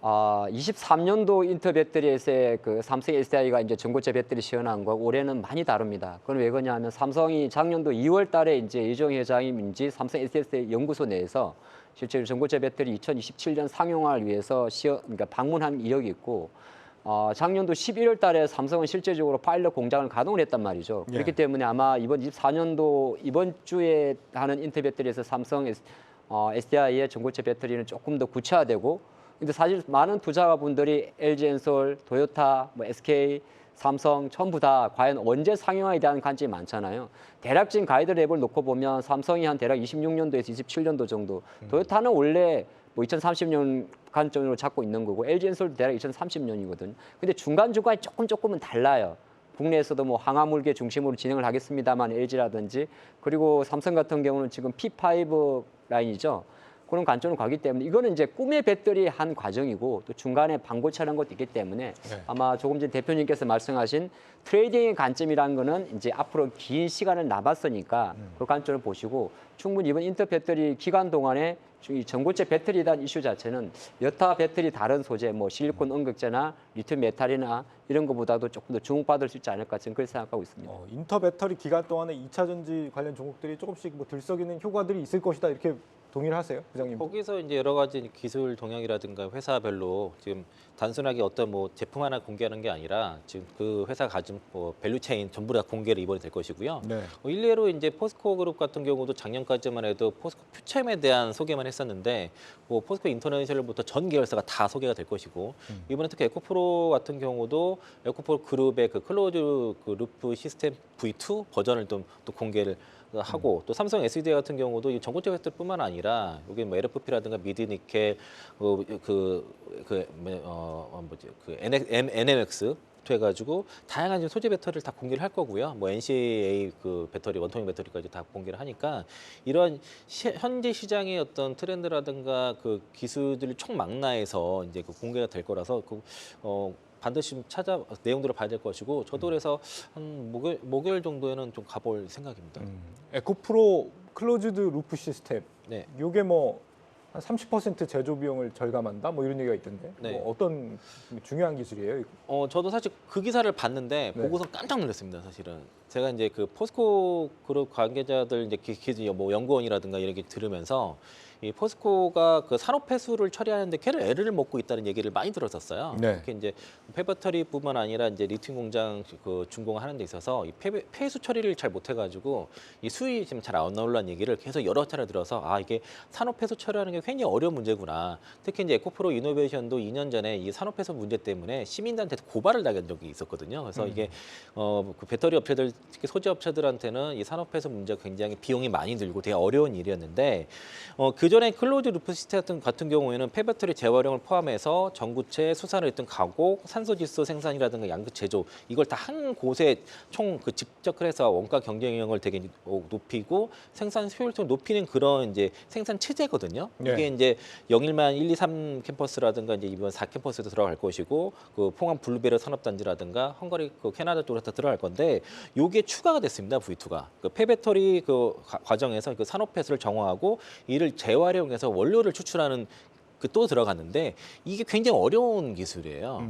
23년도 인터 배터리에서의 그 삼성 SDI가 이제 전고체 배터리 시연한 거 올해는 많이 다릅니다. 그건 왜 그러냐면 삼성이 작년도 2월 달에 이제 이정 회장님인지 삼성 SDI 연구소 내에서 실제로 전고체 배터리 2027년 상용화를 위해서 그러니까 방문한 이력이 있고 작년도 11월 달에 삼성은 실제적으로 파일럿 공장을 가동을 했단 말이죠. 예. 그렇기 때문에 아마 이번 24년도 이번 주에 하는 인터 배터리에서 삼성 SDI의 전고체 배터리는 조금 더 구체화되고 근데 사실 많은 투자가분들이 LG엔솔, 도요타, 뭐 SK, 삼성 전부 다 과연 언제 상용화에 대한 관점이 많잖아요. 대략적인 가이드랩을 놓고 보면 삼성이 한 대략 26년도에서 27년도 정도, 도요타는 원래 뭐 2030년 관점으로 잡고 있는 거고 LG엔솔도 대략 2030년이거든요. 근데 중간중간에 조금은 달라요. 국내에서도 뭐 항화물계 중심으로 진행을 하겠습니다만 LG라든지 그리고 삼성 같은 경우는 지금 P5 라인이죠. 그런 관점으로 가기 때문에 이거는 이제 꿈의 배터리의 한 과정이고 또 중간에 반고체라는 것도 있기 때문에 네. 아마 조금 전 대표님께서 말씀하신 트레이딩의 관점이라는 거는 이제 앞으로 긴 시간을 남았으니까 그 관점을 보시고 충분히 이번 인터 배터리 기간 동안에 이 전고체 배터리에 대한 이슈 자체는 여타 배터리 다른 소재 뭐 실리콘 음극재나 리튬 메탈이나 이런 것보다도 조금 더 주목받을 수 있지 않을까 저는 그렇게 생각하고 있습니다. 인터 배터리 기간 동안에 2차 전지 관련 종목들이 조금씩 뭐 들썩이는 효과들이 있을 것이다 이렇게 동의를 하세요, 부장님? 거기서 이제 여러 가지 기술 동향이라든가 회사별로 지금 단순하게 어떤 뭐 제품 하나 공개하는 게 아니라 지금 그 회사 가진 뭐 밸류체인 전부 다 공개를 이번에 될 것이고요. 네. 일례로 이제 포스코 그룹 같은 경우도 작년까지만 해도 포스코 퓨처엠에 대한 소개만 했었는데 뭐 포스코 인터내셔널부터 전 계열사가 다 소개가 될 것이고 이번에 특히 에코프로 같은 경우도 에코프로 그룹의 그 클로즈 그 루프 시스템 V2 버전을 또 공개를 하고 또 삼성 SDI 같은 경우도 이 전고체 배터리뿐만 아니라 여기 뭐 LFP라든가 미드니켈 NMX 해가지고 다양한 지금 소재 배터리를 다 공개를 할 거고요. 뭐 NCA 그 배터리 원통형 배터리까지 다 공개를 하니까 이런 현재 시장의 어떤 트렌드라든가 그 기술들을 총망라해서 이제 그 공개가 될 거라서 반드시 내용들을 봐야 될 것이고 저도 그래서 한 목요일 정도에는 좀 가볼 생각입니다. 에코프로 클로즈드 루프 시스템. 네. 요게 뭐 한 30% 제조 비용을 절감한다 뭐 이런 얘기가 있던데 네. 뭐 어떤 중요한 기술이에요? 이거? 저도 사실 그 기사를 봤는데 네. 보고서 깜짝 놀랐습니다. 사실은 제가 이제 그 포스코 그룹 관계자들 이제 뭐 연구원이라든가 이렇게 들으면서 이 포스코가 그 산업 폐수를 처리하는데 걔를 애를 먹고 있다는 얘기를 많이 들었었어요. 네. 특히 이제 폐배터리뿐만 아니라 이제 리튬 공장 그 준공하는 데 있어서 이 폐수 처리를 잘 못해가지고 이 수익이 지금 잘 안 올라는 얘기를 계속 여러 차례 들어서 아 이게 산업 폐수 처리하는 게 굉장히 어려운 문제구나. 특히 이제 에코프로 이노베이션도 2년 전에 이 산업 폐수 문제 때문에 시민들한테 고발을 당한 적이 있었거든요. 그래서 이게 그 배터리 업체들 특히 소재 업체들한테는 이 산업 폐수 문제가 굉장히 비용이 많이 들고 되게 어려운 일이었는데 그 전에 클로즈 루프 시스템 같은 경우에는 폐배터리 재활용을 포함해서 전구체, 수산을 했던 가공, 산소지수 생산이라든가 양극 제조 이걸 다 한 곳에 총 그 집적을 해서 원가 경쟁력을 되게 높이고 생산 효율성을 높이는 그런 이제 생산 체제거든요. 네. 이게 이제 영일만 1, 2, 3 캠퍼스라든가 이제 이번 4 캠퍼스에도 들어갈 것이고 그 포항 블루베리 산업단지라든가 헝가리 그 캐나다 쪽으로 다 들어갈 건데 요게 추가가 됐습니다. V2가 그 폐배터리 그 과정에서 그 산업 폐수를 정화하고 이를 재활용해서 원료를 추출하는 그 또 들어갔는데 이게 굉장히 어려운 기술이에요.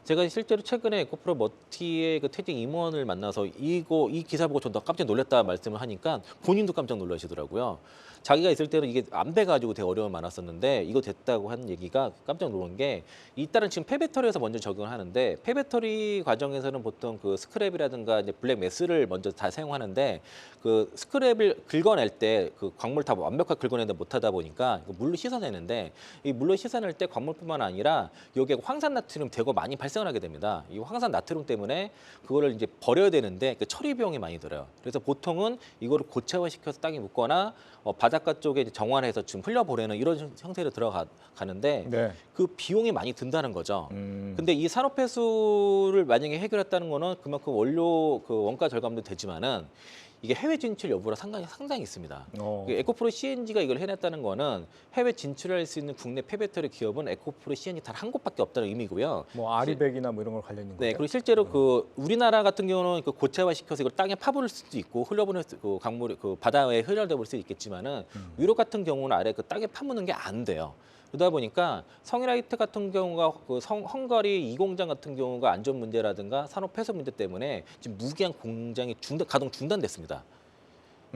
제가 실제로 최근에 에코프로 머티의 그 퇴직 임원을 만나서 이 기사 보고 전 깜짝 놀랐다 말씀을 하니까 본인도 깜짝 놀라시더라고요. 자기가 있을 때는 이게 안 돼가지고 되게 어려움이 많았었는데 이거 됐다고 하는 얘기가 깜짝 놀란 게 일단은 지금 폐배터리에서 먼저 적용을 하는데 폐배터리 과정에서는 보통 그 스크랩이라든가 이제 블랙 매스를 먼저 다 사용하는데 그 스크랩을 긁어낼 때 그 광물 다 완벽하게 긁어내는데 못하다 보니까 물로 씻어내는데 이 물로 씻어낼 때 광물뿐만 아니라 여기에 황산 나트륨 대거 많이 발생을 하게 됩니다. 이 황산 나트륨 때문에 그거를 이제 버려야 되는데 그 처리 비용이 많이 들어요. 그래서 보통은 이거를 고체화시켜서 땅에 묻거나 바닷가 쪽에 이제 정화해서 지금 흘려보내는 이런 형태로 들어가는데 네. 그 비용이 많이 든다는 거죠. 근데 이 산업 폐수를 만약에 해결했다는 거는 그만큼 원료 그 원가 절감도 되지만은 이게 해외 진출 여부가 상당히 있습니다. 에코프로 CNG가 이걸 해냈다는 거는 해외 진출할 수 있는 국내 폐배터리 기업은 에코프로 CNG 단 한 곳밖에 없다는 의미고요. 뭐 아리백이나 뭐 이런 걸 관련 있는 네, 거예요? 그리고 실제로 그 우리나라 같은 경우는 그 고체화 시켜서 이걸 땅에 파버릴 수도 있고 흘려보낼 그 강물이 그 바다에 흘려버릴 수도 있겠지만은 유럽 같은 경우는 아래 그 땅에 파묻는 게 안 돼요. 그러다 보니까 성일라이트 같은 경우가 그 헝가리 이 공장 같은 경우가 안전 문제라든가 산업 폐쇄 문제 때문에 지금 무기한 공장이 가동 중단됐습니다.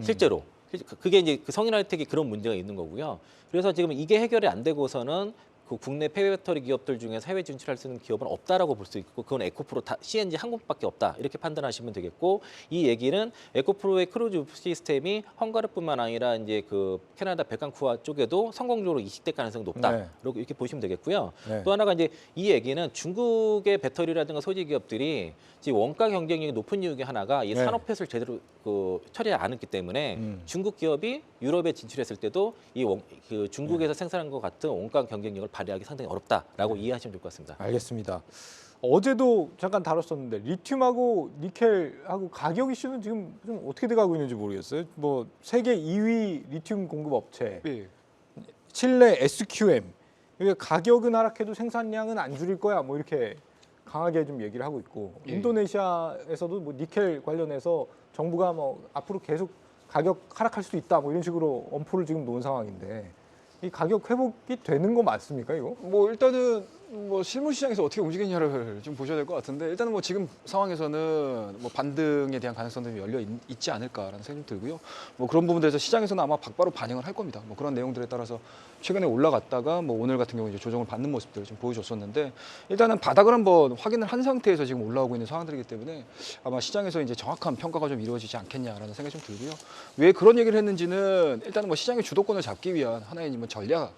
실제로 그게 이제 그 성일라이텍이 그런 문제가 있는 거고요. 그래서 지금 이게 해결이 안 되고서는 그 국내 폐배터리 기업들 중에서 해외 진출할 수 있는 기업은 없다라고 볼 수 있고 그건 에코프로 CNG 한 곳밖에 없다 이렇게 판단하시면 되겠고 이 얘기는 에코프로의 크루즈 시스템이 헝가리뿐만 아니라 이제 그 캐나다 베칸쿠아 쪽에도 성공적으로 이식될 가능성이 높다 네. 이렇게 보시면 되겠고요. 네. 또 하나가 이제 이 얘기는 중국의 배터리라든가 소재 기업들이 지금 원가 경쟁력이 높은 이유 중에 하나가 이 네. 산업 폐수를 제대로 그 처리하지 않았기 때문에 중국 기업이 유럽에 진출했을 때도 그 중국에서 생산한 것 같은 원가 경쟁력을 발휘하기 상당히 어렵다라고 이해하시면 될 것 같습니다. 알겠습니다. 어제도 잠깐 다뤘었는데 리튬하고 니켈하고 가격 이슈는 지금 좀 어떻게 돼가고 있는지 모르겠어요. 뭐 세계 2위 리튬 공급 업체 예. 칠레 SQM 이게 가격은 하락해도 생산량은 안 줄일 거야 뭐 이렇게 강하게 좀 얘기를 하고 있고 예. 인도네시아에서도 뭐 니켈 관련해서 정부가 뭐 앞으로 계속 가격 하락할 수도 있다 뭐 이런 식으로 엄포를 지금 놓은 상황인데 이 가격 회복이 되는 거 맞습니까 이거? 뭐 일단은 뭐 실물 시장에서 어떻게 움직이냐를 좀 보셔야 될 것 같은데 일단은 뭐 지금 상황에서는 뭐 반등에 대한 가능성들이 열려 있지 않을까라는 생각이 들고요. 뭐 그런 부분들에서 시장에서는 아마 바로 반영을 할 겁니다. 뭐 그런 내용들에 따라서 최근에 올라갔다가 뭐 오늘 같은 경우 이제 조정을 받는 모습들을 좀 보여줬었는데 일단은 바닥을 한번 확인을 한 상태에서 지금 올라오고 있는 상황들이기 때문에 아마 시장에서 이제 정확한 평가가 좀 이루어지지 않겠냐라는 생각이 좀 들고요. 왜 그런 얘기를 했는지는 일단은 뭐 시장의 주도권을 잡기 위한 하나의 뭐 전략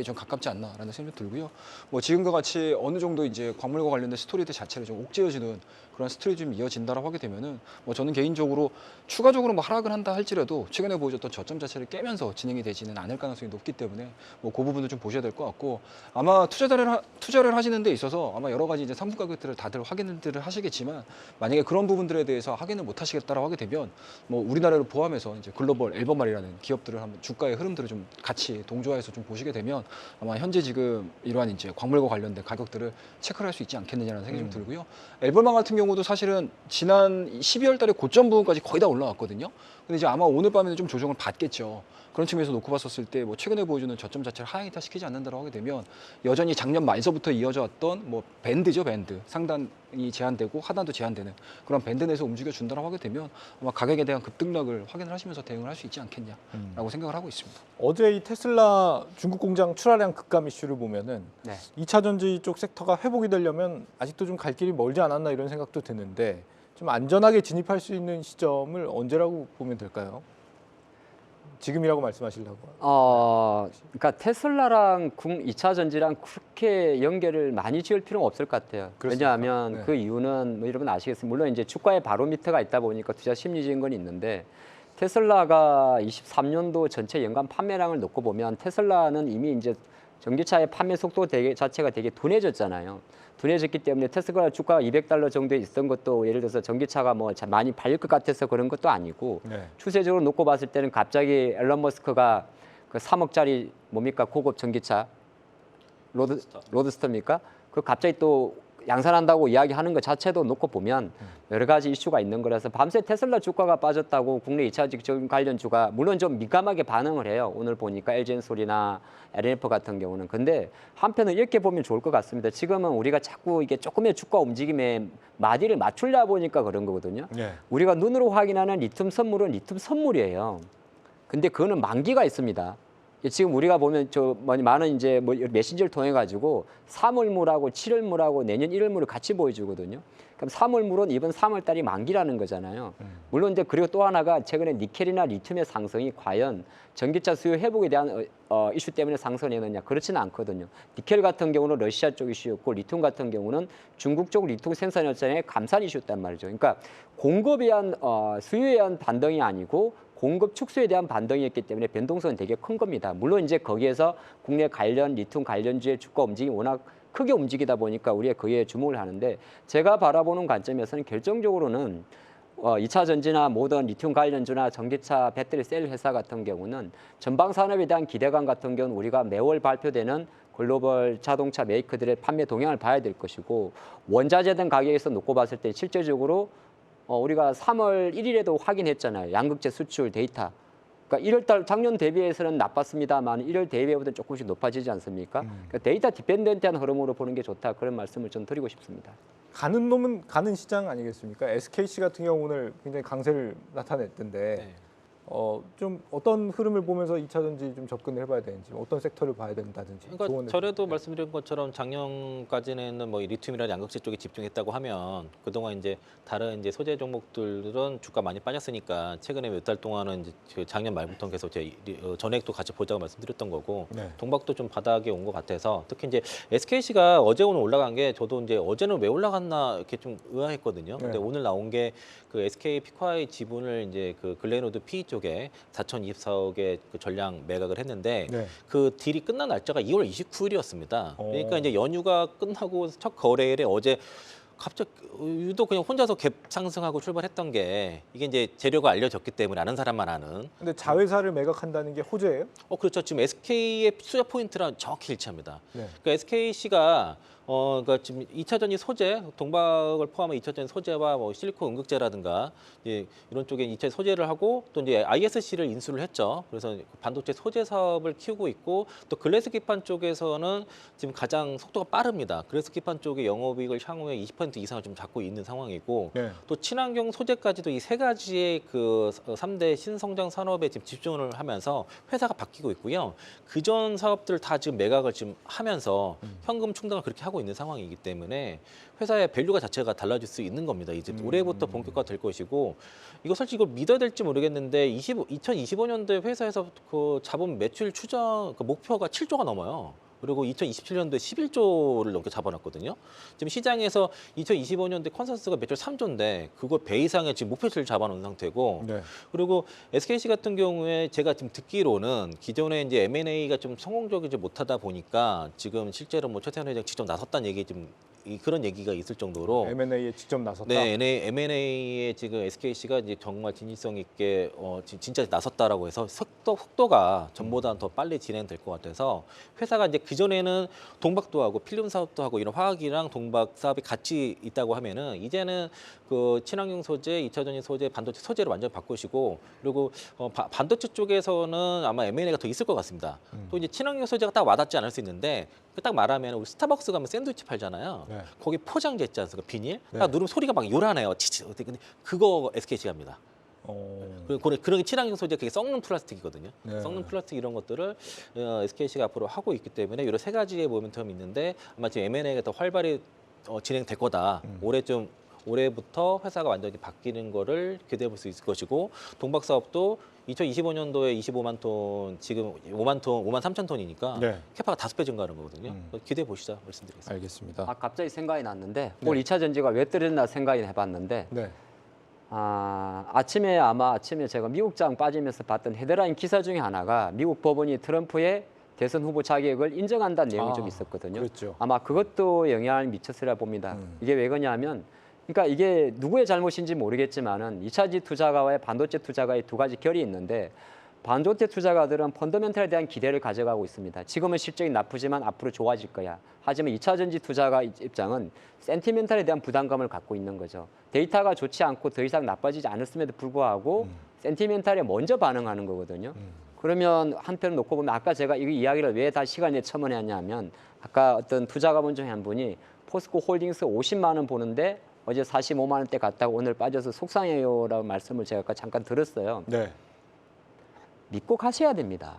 좀 가깝지 않나라는 생각이 들고요. 뭐 지금과 같이 어느 정도 이제 광물과 관련된 스토리들 자체를 좀 옥죄어지는 그런 스토리 좀 이어진다라고 하게 되면은 뭐 저는 개인적으로 추가적으로 뭐 하락을 한다 할지라도 최근에 보여줬던 저점 자체를 깨면서 진행이 되지는 않을 가능성이 높기 때문에 뭐 그 부분도 좀 보셔야 될 것 같고 아마 투자를 하시는 데 있어서 아마 여러 가지 이제 상품 가격들을 다들 확인들을 하시겠지만 만약에 그런 부분들에 대해서 확인을 못 하시겠다라고 하게 되면 뭐 우리나라를 포함해서 이제 글로벌 앨범말이라는 기업들을 한번 주가의 흐름들을 좀 같이 동조해서 좀 보시게 되면 아마 현재 지금 이러한 이제 광물과 관련된 가격들을 체크를 할 수 있지 않겠느냐는 생각이 좀 들고요. 앨범망 같은 경우도 사실은 지난 12월 달에 고점 부분까지 거의 다 올라왔거든요. 근데 이제 아마 오늘 밤에는 좀 조정을 받겠죠. 그런 측면에서 놓고 봤었을 때 뭐 최근에 보여주는 저점 자체를 하향이타 시키지 않는다고 하게 되면 여전히 작년 말서부터 이어져 왔던 뭐 밴드죠, 밴드. 상단이 제한되고 하단도 제한되는 그런 밴드 내에서 움직여 준다고 하게 되면 아마 가격에 대한 급등락을 확인을 하시면서 대응을 할 수 있지 않겠냐라고 생각을 하고 있습니다. 어제 이 테슬라 중국 공장 출하량 급감 이슈를 보면은 네. 2차 전지 쪽 섹터가 회복이 되려면 아직도 좀 갈 길이 멀지 않았나 이런 생각도 드는데 좀 안전하게 진입할 수 있는 시점을 언제라고 보면 될까요? 지금이라고 말씀하시려고. 그러니까 테슬라랑 2차 전지랑 그렇게 연결을 많이 지을 필요는 없을 것 같아요. 그렇습니까? 왜냐하면 네. 그 이유는 뭐 여러분 아시겠습니다. 물론 이제 주가에 바로미터가 있다 보니까 투자 심리적인 건 있는데 테슬라가 23년도 전체 연간 판매량을 놓고 보면 테슬라는 이미 이제 전기차의 판매 속도 자체가 되게 둔해졌잖아요. 둔해졌기 때문에 테슬라 주가가 $200 정도에 있던 것도 예를 들어서 전기차가 뭐 많이 팔릴 것 같아서 그런 것도 아니고 네. 추세적으로 놓고 봤을 때는 갑자기 앨런 머스크가 그 3억짜리 뭡니까 고급 전기차 로드스터입니까? 그 갑자기 또 양산한다고 이야기하는 것 자체도 놓고 보면 여러 가지 이슈가 있는 거라서 밤새 테슬라 주가가 빠졌다고 국내 2차 전지 관련주가 물론 좀 민감하게 반응을 해요. 오늘 보니까 LG엔솔이나 LNF 같은 경우는. 근데 한편은 이렇게 보면 좋을 것 같습니다. 지금은 우리가 자꾸 이게 조금의 주가 움직임에 마디를 맞추려 보니까 그런 거거든요. 네. 우리가 눈으로 확인하는 리튬 선물은 리튬 선물이에요. 근데 그거는 만기가 있습니다. 지금 우리가 보면 많은 이제 뭐 메신저를 통해 가지고 3월물하고 7월물하고 내년 1월물을 같이 보여주거든요. 그럼 3월물은 이번 3월 달이 만기라는 거잖아요. 물론 이제 그리고 또 하나가 최근에 니켈이나 리튬의 상승이 과연 전기차 수요 회복에 대한 이슈 때문에 상승했느냐 그렇지는 않거든요. 니켈 같은 경우는 러시아 쪽 이슈였고 리튬 같은 경우는 중국 쪽 리튬 생산업체의 감산 이슈였단 말이죠. 그러니까 공급에 의한 수요에 의한 반등이 아니고 공급 축소에 대한 반등이었기 때문에 변동성은 되게 큰 겁니다. 물론 이제 거기에서 국내 관련 리튬 관련주의 주가 움직임이 워낙 크게 움직이다 보니까 우리가 거기에 주목을 하는데 제가 바라보는 관점에서는 결정적으로는 2차 전지나 모든 리튬 관련주나 전기차 배터리 셀 회사 같은 경우는 전방 산업에 대한 기대감 같은 경우는 우리가 매월 발표되는 글로벌 자동차 메이커들의 판매 동향을 봐야 될 것이고 원자재 등 가격에서 놓고 봤을 때 실제적으로 우리가 3월 1일에도 확인했잖아요. 양극재 수출 데이터. 그러니까 1월달 작년 대비해서는 나빴습니다만 1월 대비보다는 조금씩 높아지지 않습니까? 그러니까 데이터 디펜던트한 흐름으로 보는 게 좋다. 그런 말씀을 좀 드리고 싶습니다. 가는 놈은 가는 시장 아니겠습니까? SKC 같은 경우 오늘 굉장히 강세를 나타냈던데 네. 좀 어떤 흐름을 보면서 2차 전지 좀 접근을 해봐야 되는지 어떤 섹터를 봐야 된다든지 그러니까 조언을 전에도 좀- 말씀드린 것처럼 작년까지는 뭐 리튬이나 양극재 쪽에 집중했다고 하면 그동안 이제 다른 이제 소재 종목들은 주가 많이 빠졌으니까 최근에 몇 달 동안은 이제 그 작년 말부터 계속 전액도 같이 보자고 말씀드렸던 거고 네. 동박도 좀 바닥에 온 것 같아서 특히 이제 SKC가 어제 오늘 올라간 게 저도 이제 어제는 왜 올라갔나 이렇게 좀 의아했거든요. 근데 네. 오늘 나온 게 그 SK 피콰이 지분을 이제 그 글레노드 PE 쪽에 4,024억의 그 전량 매각을 했는데 네. 그 딜이 끝난 날짜가 2월 29일이었습니다. 오. 그러니까 이제 연휴가 끝나고 첫 거래일에 어제 갑자기 유독 그냥 혼자서 갭 상승하고 출발했던 게 이게 이제 재료가 알려졌기 때문에 아는 사람만 아는. 근데 자회사를 매각한다는 게 호재예요? 그렇죠. 지금 SK의 투자 포인트랑 정확히 일치합니다. 네. 그러니까 SKC가 그러니까 지금 2차 전지 소재, 동박을 포함한 2차 전지 소재와 뭐 실리콘 응급제라든가 이런 쪽에 2차 소재를 하고 또 이제 ISC를 인수를 했죠. 그래서 반도체 소재 사업을 키우고 있고 또 글래스 기판 쪽에서는 지금 가장 속도가 빠릅니다. 글래스 기판 쪽의 영업이익을 향후에 20% 이상을 좀 잡고 있는 상황이고 네. 또 친환경 소재까지도 이 세 가지의 그 3대 신성장 산업에 지금 집중을 하면서 회사가 바뀌고 있고요. 그전 사업들을 다 지금 매각을 지금 하면서 현금 충당을 그렇게 하고 있는 상황이기 때문에 회사의 밸류가 자체가 달라질 수 있는 겁니다. 이제 올해부터 본격화 될 것이고 이거 솔직히 이걸 믿어야 될지 모르겠는데 2025년도에 회사에서 그 자본 매출 추정 그 목표가 7조가 넘어요. 그리고 2027년도에 11조를 넘게 잡아놨거든요. 지금 시장에서 2025년도에 컨센서스가 매출 3조인데 그거 배 이상의 지금 목표치를 잡아놓은 상태고 네. 그리고 SKC 같은 경우에 제가 지금 듣기로는 기존에 이제 M&A가 좀 성공적이지 못하다 보니까 지금 실제로 뭐 최태원 회장 직접 나섰다는 얘기 좀 그런 얘기가 있을 정도로 M&A에 직접 나섰다. 네, M&A에 지금 SKC가 이제 정말 진실성 있게 진짜 나섰다라고 해서 속도가 전보다는 더 빨리 진행될 것 같아서 회사가 이제 그 전에는 동박도 하고 필름 사업도 하고 이런 화학이랑 동박 사업이 같이 있다고 하면은 이제는 그 친환경 소재, 2차 전지 소재, 반도체 소재로 완전 바꾸시고 그리고 반도체 쪽에서는 아마 M&A가 더 있을 것 같습니다. 또 이제 친환경 소재가 딱 와닿지 않을 수 있는데 딱 말하면 우리 스타벅스 가면 샌드위치 팔잖아요. 네. 거기 포장재 있지 않습니까? 비닐? 네. 딱 누르면 소리가 막 요란해요. 치치. 근데 그거 SKC가 합니다. 그리고 그런 게 친환경 소재, 그게 썩는 플라스틱이거든요. 네. 썩는 플라스틱 이런 것들을 SKC가 앞으로 하고 있기 때문에 이런 세 가지의 모멘텀이 있는데 아마 지금 M&A가 더 활발히 진행될 거다. 올해부터 회사가 완전히 바뀌는 거를 기대해 볼 수 있을 것이고 동박 사업도 2025년도에 25만 톤, 지금 5만 3천 톤이니까 네. 캐파가 5배 증가하는 거거든요. 기대해 보시자 말씀드리겠습니다. 알겠습니다. 갑자기 생각이 났는데 네. 올 2차 전지가 왜 떨어졌나 생각이 해봤는데 네. 아침에 제가 미국장 빠지면서 봤던 헤드라인 기사 중에 하나가 미국 법원이 트럼프의 대선 후보 자격을 인정한다는 내용이 좀 있었거든요. 그렇죠. 아마 그것도 영향을 미쳤으리라 봅니다. 이게 왜 그러냐면 그러니까 이게 누구의 잘못인지 모르겠지만은 2차지 투자가와의 반도체 투자가의 두 가지 결이 있는데 반도체 투자가들은 펀더멘털에 대한 기대를 가져가고 있습니다. 지금은 실적이 나쁘지만 앞으로 좋아질 거야. 하지만 2차 전지 투자가 입장은 센티멘털에 대한 부담감을 갖고 있는 거죠. 데이터가 좋지 않고 더 이상 나빠지지 않았음에도 불구하고 센티멘털에 먼저 반응하는 거거든요. 그러면 한편 놓고 보면 아까 제가 이 이야기를 왜 다 시간에 첨언했냐면 아까 어떤 투자가분 중에 한 분이 포스코 홀딩스 50만 원 보는데 어제 45만 원대 갔다가 오늘 빠져서 속상해요라고 말씀을 제가 아까 잠깐 들었어요. 네. 믿고 가셔야 됩니다.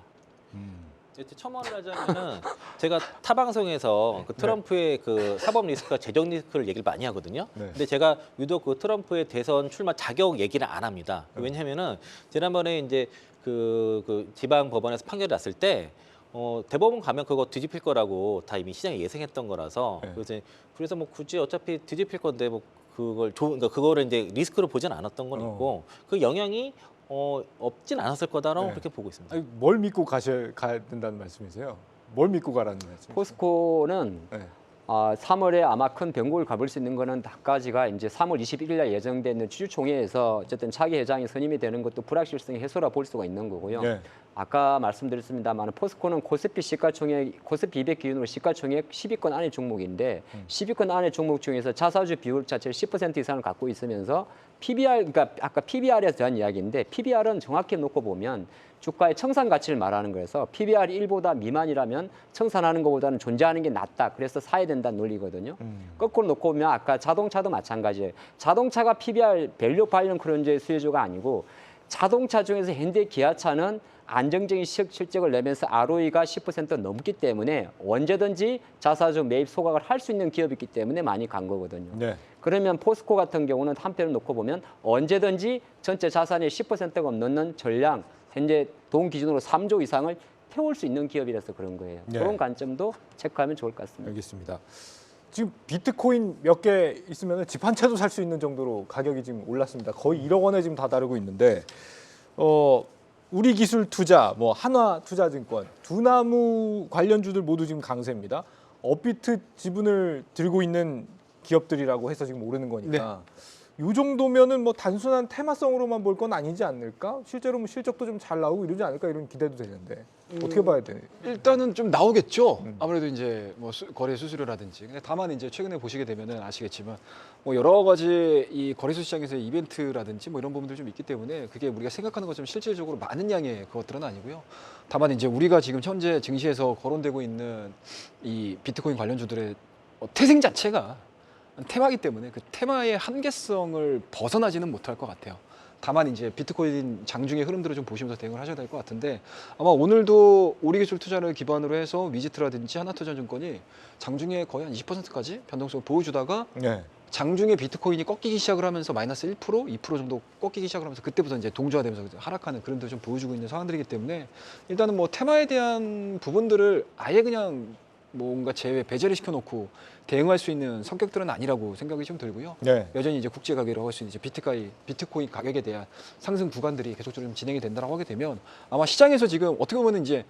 첨언을 하자면은 제가 타 방송에서 그 트럼프의 그 사법 리스크와 재정 리스크를 얘기를 많이 하거든요. 네. 근데 제가 유독 그 트럼프의 대선 출마 자격 얘기를 안 합니다. 왜냐하면은 지난번에 이제 그 지방 법원에서 판결이 났을 때 대법원 가면 그거 뒤집힐 거라고 다 이미 시장에 예상했던 거라서 네. 그래서 뭐 굳이 어차피 뒤집힐 건데 뭐 그러니까 그거를 이제 리스크로 보진 않았던 건 있고 그 영향이 없진 않았을 거다라고 네. 그렇게 보고 있습니다. 아니, 뭘 믿고 가야 된다는 말씀이세요? 뭘 믿고 가라는 말씀이세요? 포스코는 네. 3월에 아마 큰 변곡을 가볼 수 있는 거는 한 가지가 이제 3월 21일날 예정돼 있는 주주총회에서 어쨌든 차기 회장이 선임이 되는 것도 불확실성의 해소라 볼 수가 있는 거고요. 네. 아까 말씀드렸습니다만 포스코는 코스피 시가총액, 코스피 200 기준으로 시가총액 10위권 안의 종목인데 10위권 안의 종목 중에서 자사주 비율 자체를 10% 이상을 갖고 있으면서 PBR, 그러니까 아까 PBR에 대한 이야기인데 PBR은 정확히 놓고 보면 주가의 청산 가치를 말하는 거여서 PBR이 1보다 미만이라면 청산하는 것보다는 존재하는 게 낫다. 그래서 사야 된다는 논리거든요. 거꾸로 놓고 보면 아까 자동차도 마찬가지예요. 자동차가 PBR 밸류 발령 크론즈의 수혜주가 아니고 자동차 중에서 현대 기아차는 안정적인 실적을 내면서 ROE가 10% 넘기 때문에 언제든지 자사주 매입 소각을 할 수 있는 기업이기 때문에 많이 간 거거든요. 네. 그러면 포스코 같은 경우는 한편을 놓고 보면 언제든지 전체 자산의 10%가 넘는 전량 현재 돈 기준으로 3조 이상을 태울 수 있는 기업이라서 그런 거예요. 네. 그런 관점도 체크하면 좋을 것 같습니다. 알겠습니다. 지금 비트코인 몇 개 있으면 집 한 채도 살 수 있는 정도로 가격이 지금 올랐습니다. 거의 1억 원에 지금 다다르고 있는데 우리 기술 투자, 뭐 한화투자증권, 두나무 관련주들 모두 지금 강세입니다. 업비트 지분을 들고 있는 기업들이라고 해서 지금 오르는 거니까 이 정도면은 뭐 단순한 테마성으로만 볼 건 아니지 않을까? 실제로 뭐 실적도 좀 잘 나오고 이러지 않을까 이런 기대도 되는데 어떻게 봐야 돼? 일단은 좀 나오겠죠. 아무래도 이제 뭐 거래 수수료라든지. 근데 다만 이제 최근에 보시게 되면은 아시겠지만 뭐 여러 가지 이 거래소 시장에서의 이벤트라든지 뭐 이런 부분들 좀 있기 때문에 그게 우리가 생각하는 것처럼 실질적으로 많은 양의 그것들은 아니고요. 다만 이제 우리가 지금 현재 증시에서 거론되고 있는 이 비트코인 관련주들의 태생 자체가 테마이기 때문에 그 테마의 한계성을 벗어나지는 못할 것 같아요. 다만 이제 비트코인 장중의 흐름들을 좀 보시면서 대응을 하셔야 될 것 같은데 아마 오늘도 우리기술 투자를 기반으로 해서 위지트라든지 하나투자증권이 장중에 거의 한 20%까지 변동성을 보여주다가 네. 장중에 비트코인이 꺾이기 시작을 하면서 마이너스 1%, 2% 정도 꺾이기 시작을 하면서 그때부터 이제 동조화되면서 하락하는 그림들을 좀 보여주고 있는 상황들이기 때문에 일단은 뭐 테마에 대한 부분들을 아예 그냥 뭔가 제외 배제를 시켜놓고 대응할 수 있는 성격들은 아니라고 생각이 좀 들고요. 네. 여전히 이제 국제 가격이라고 할 수 있는 이제 비트코인 가격에 대한 상승 구간들이 계속적으로 좀 진행이 된다라고 하게 되면 아마 시장에서 지금 어떻게 보면 이제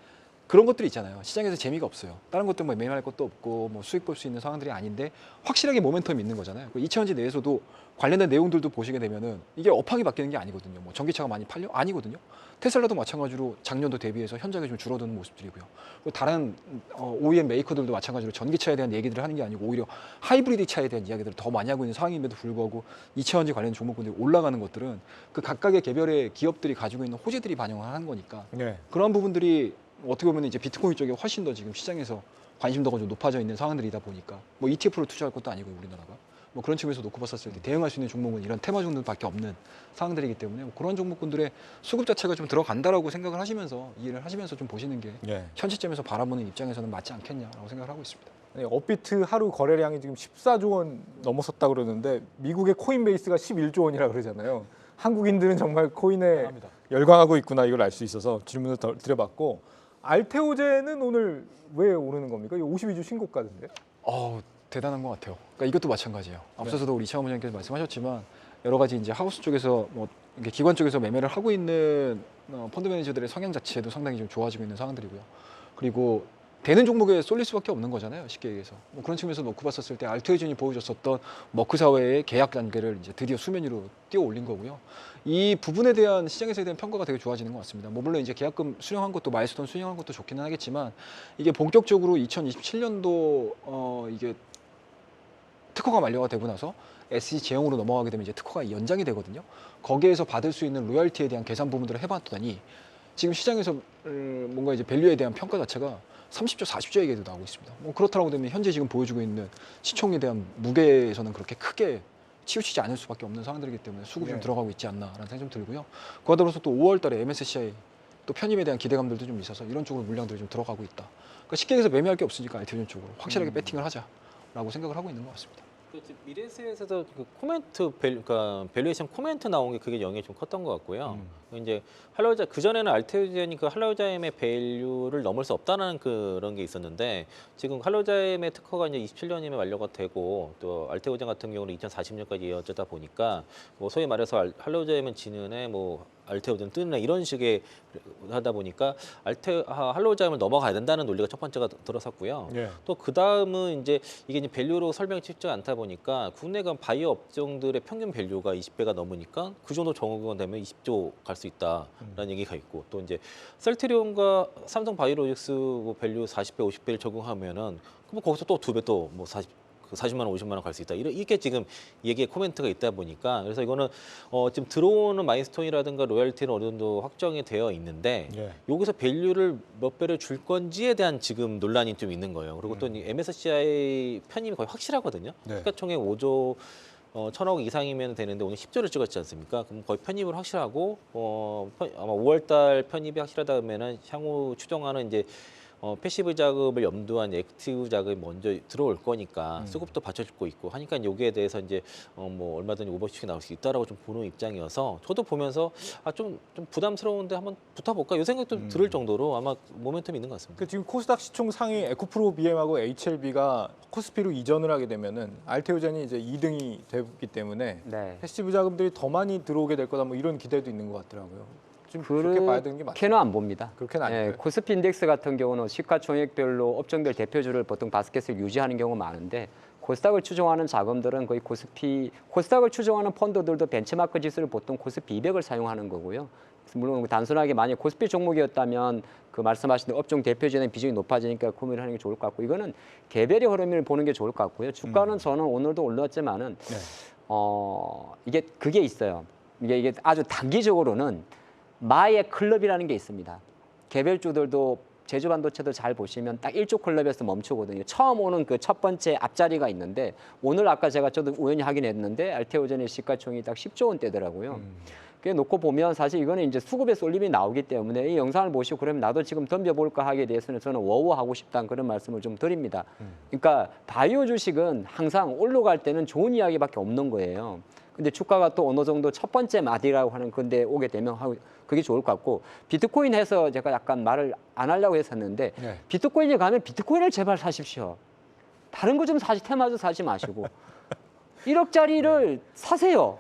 그런 것들이 있잖아요. 시장에서 재미가 없어요. 다른 것도 뭐 매매할 것도 없고 뭐 수익 볼 수 있는 상황들이 아닌데 확실하게 모멘텀이 있는 거잖아요. 그 이차전지 내에서도 관련된 내용들도 보시게 되면은 이게 업황이 바뀌는 게 아니거든요. 뭐 전기차가 많이 팔려? 아니거든요. 테슬라도 마찬가지로 작년도 대비해서 현저하게 좀 줄어드는 모습들이고요. 그리고 다른 OEM 메이커들도 마찬가지로 전기차에 대한 얘기들을 하는 게 아니고 오히려 하이브리드 차에 대한 이야기들을 더 많이 하고 있는 상황임에도 불구하고 이차전지 관련 종목군들이 올라가는 것들은 그 각각의 개별의 기업들이 가지고 있는 호재들이 반영을 하는 거니까 네. 그런 부분들이 어떻게 보면 이제 비트코인 쪽에 훨씬 더 지금 시장에서 관심도가 좀 높아져 있는 상황들이다 보니까 뭐 ETF로 투자할 것도 아니고 우리나라가 뭐 그런 측면에서 놓고 봤었을 때 대응할 수 있는 종목은 이런 테마 종목들밖에 없는 상황들이기 때문에 뭐 그런 종목군들의 수급 자체가 좀 들어간다라고 생각을 하시면서 이해를 하시면서 좀 보시는 게 네. 현 시점에서 바라보는 입장에서는 맞지 않겠냐라고 생각을 하고 있습니다. 네, 업비트 하루 거래량이 지금 14조 원 넘어섰다 그러는데 미국의 코인베이스가 11조 원이라 그러잖아요. 한국인들은 정말 코인에 열광하고 있구나 이걸 알 수 있어서 질문을 드려봤고 알테오젠은 오늘 왜 오르는 겁니까? 이거 52주 신고가인데. 대단한 것 같아요. 그러니까 이것도 마찬가지예요. 앞서서도 우리 이창호 부장님께서 말씀하셨지만 여러 가지 이제 하우스 쪽에서 뭐 이렇게 기관 쪽에서 매매를 하고 있는 펀드 매니저들의 성향 자체도 상당히 좀 좋아지고 있는 상황들이고요. 그리고 되는 종목에 쏠릴 수밖에 없는 거잖아요. 쉽게 얘기해서. 뭐 그런 측면에서 놓고 봤었을 때 알테오젠이 보여줬었던 머크 사회의 계약 단계를 이제 드디어 수면 위로 띄워 올린 거고요. 이 부분에 대한 시장에서에 대한 평가가 되게 좋아지는 것 같습니다. 뭐 물론 이제 계약금 수령한 것도 마일스톤 수령한 것도 좋기는 하겠지만 이게 본격적으로 2027년도 이게 특허가 만료가 되고 나서 SC 제형으로 넘어가게 되면 이제 특허가 연장이 되거든요. 거기에서 받을 수 있는 로열티에 대한 계산 부분들을 해봤더니 지금 시장에서 뭔가 이제 밸류에 대한 평가 자체가 30조, 40조 얘기도 나오고 있습니다. 뭐 그렇다고 되면 현재 지금 보여주고 있는 시총에 대한 무게에서는 그렇게 크게 치우치지 않을 수밖에 없는 상황들이기 때문에 수급이 좀 들어가고 있지 않나라는 생각이 좀 들고요. 그와 더불어서 또 5월달에 MSCI 또 편입에 대한 기대감들도 좀 있어서 이런 쪽으로 물량들이 좀 들어가고 있다. 그러니까 쉽게 얘기해서 매매할 게 없으니까 알테오젠 쪽으로 확실하게 배팅을 하자라고 생각을 하고 있는 것 같습니다. 미래에셋에서도 그 코멘트 그러니까 밸류에이션 코멘트 나온 게 그게 영향이 좀 컸던 것 같고요. 이제 할로우자 그 전에는 알테오젠이 그 할로우자임의 밸류를 넘을 수 없다는 그런 게 있었는데 지금 할로우자임의 특허가 이제 27년이면 만료가 되고 또 알테오젠 같은 경우는 2040년까지 이어지다 보니까 뭐 소위 말해서 할로우자임은 지는 애 뭐 알테오젠 뜨는 애 이런 식의 하다 보니까 할로우자임을 넘어가야 된다는 논리가 첫 번째가 들어섰고요. 예. 또 그 다음은 이제 이게 이제 밸류로 설명이 쉽지 않다 보니까 국내 간 바이오 업종들의 평균 밸류가 20배가 넘으니까 그 정도 적응은 되면 20조 갈 수 있다라는 얘기가 있고 또 이제 셀트리온과 삼성 바이오로직스 뭐 밸류 40배, 50배를 적용하면은 그럼 거기서 또 2배 또 뭐 40만 원, 50만 원 갈 수 있다. 이게 지금 얘기의 코멘트가 있다 보니까 그래서 이거는 지금 들어오는 마일스톤이라든가 로열티는 어느 정도 확정이 되어 있는데 예. 여기서 밸류를 몇 배를 줄 건지에 대한 지금 논란이 좀 있는 거예요. 그리고 또 MSCI 편입이 거의 확실하거든요. 네. 시가총액 5조 1,000억 이상이면 되는데 오늘 10조를 찍었지 않습니까? 그럼 거의 편입을 확실하고 아마 5월달 편입이 확실하다 그러면은 향후 추정하는 이제 패시브 자금을 염두한 액티브 자금이 먼저 들어올 거니까 수급도 받쳐주고 있고 하니까 여기에 대해서 이제 뭐 얼마든지 오버슈팅이 나올 수 있다라고 좀 보는 입장이어서 저도 보면서 좀 부담스러운데 한번 붙어볼까 이 생각도 들을 정도로 아마 모멘텀이 있는 것 같습니다. 그 지금 코스닥 시총 상위 에코프로 BM하고 HLB가 코스피로 이전을 하게 되면은 알테오젠이 이제 2등이 되기 때문에 네. 패시브 자금들이 더 많이 들어오게 될 거다 뭐 이런 기대도 있는 것 같더라고요. 지금 그렇게 봐야 되는 게 맞죠? 그렇게는 안 봅니다. 그렇게는 아니고요. 코스피 인덱스 같은 경우는 시가총액별로 업종별 대표주를 보통 바스켓을 유지하는 경우가 많은데 코스닥을 추종하는 자금들은 거의 코스닥을 추종하는 펀드들도 벤치마크 지수를 보통 코스피 200을 사용하는 거고요. 그래서 물론 단순하게 만약 코스피 종목이었다면 그 말씀하신 업종 대표주의 비중이 높아지니까 구매를 하는 게 좋을 것 같고 이거는 개별의 흐름을 보는 게 좋을 것 같고요. 주가는 저는 오늘도 올랐지만은 이게 그게 있어요. 이게 아주 단기적으로는 마의 클럽이라는 게 있습니다. 개별주들도 제주반도체도 잘 보시면 딱 1조 클럽에서 멈추거든요. 처음 오는 그 첫 번째 앞자리가 있는데 오늘 아까 저도 우연히 확인했는데 알테오젠의 시가총액이 딱 10조 원대더라고요. 그게 놓고 보면 사실 이거는 이제 수급의 쏠림이 나오기 때문에 이 영상을 보시고 그러면 나도 지금 덤벼볼까 하게 대해서는 저는 워워하고 싶다는 그런 말씀을 좀 드립니다. 그러니까 바이오 주식은 항상 올라갈 때는 좋은 이야기밖에 없는 거예요. 근데 주가가 또 어느 정도 첫 번째 마디라고 하는 건데 오게 되면 그게 좋을 것 같고 비트코인 해서 제가 약간 말을 안 하려고 했었는데 비트코인에 가면 비트코인을 제발 사십시오. 다른 거 좀 테마주 사지 마시고 1억짜리를 사세요.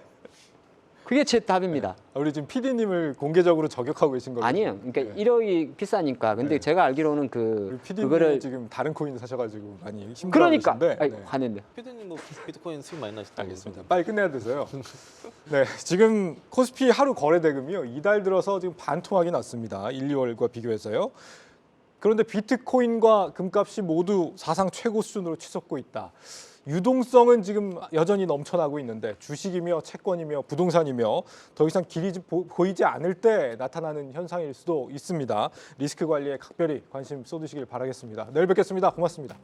그게 제 답입니다. 우리 지금 PD님을 공개적으로 저격하고 계신 거죠? 아니에요. 그러니까 네. 1억이 비싸니까. 근데 네. 제가 알기로는 우리 PD님이 그거를 지금 다른 코인 사셔가지고 많이 힘들어 그러니까 계신데. 아니, 네. 화낸데. 피디님 뭐 비트코인 수익 많이 나셨다고. 알겠습니다. 빨리 끝내야 돼서요. 네, 지금 코스피 하루 거래 대금이요. 이달 들어서 지금 반토막이 났습니다. 1, 2월과 비교해서요. 그런데 비트코인과 금값이 모두 사상 최고 수준으로 치솟고 있다. 유동성은 지금 여전히 넘쳐나고 있는데 주식이며 채권이며 부동산이며 더 이상 길이 보이지 않을 때 나타나는 현상일 수도 있습니다. 리스크 관리에 각별히 관심 쏟으시길 바라겠습니다. 내일 뵙겠습니다. 고맙습니다.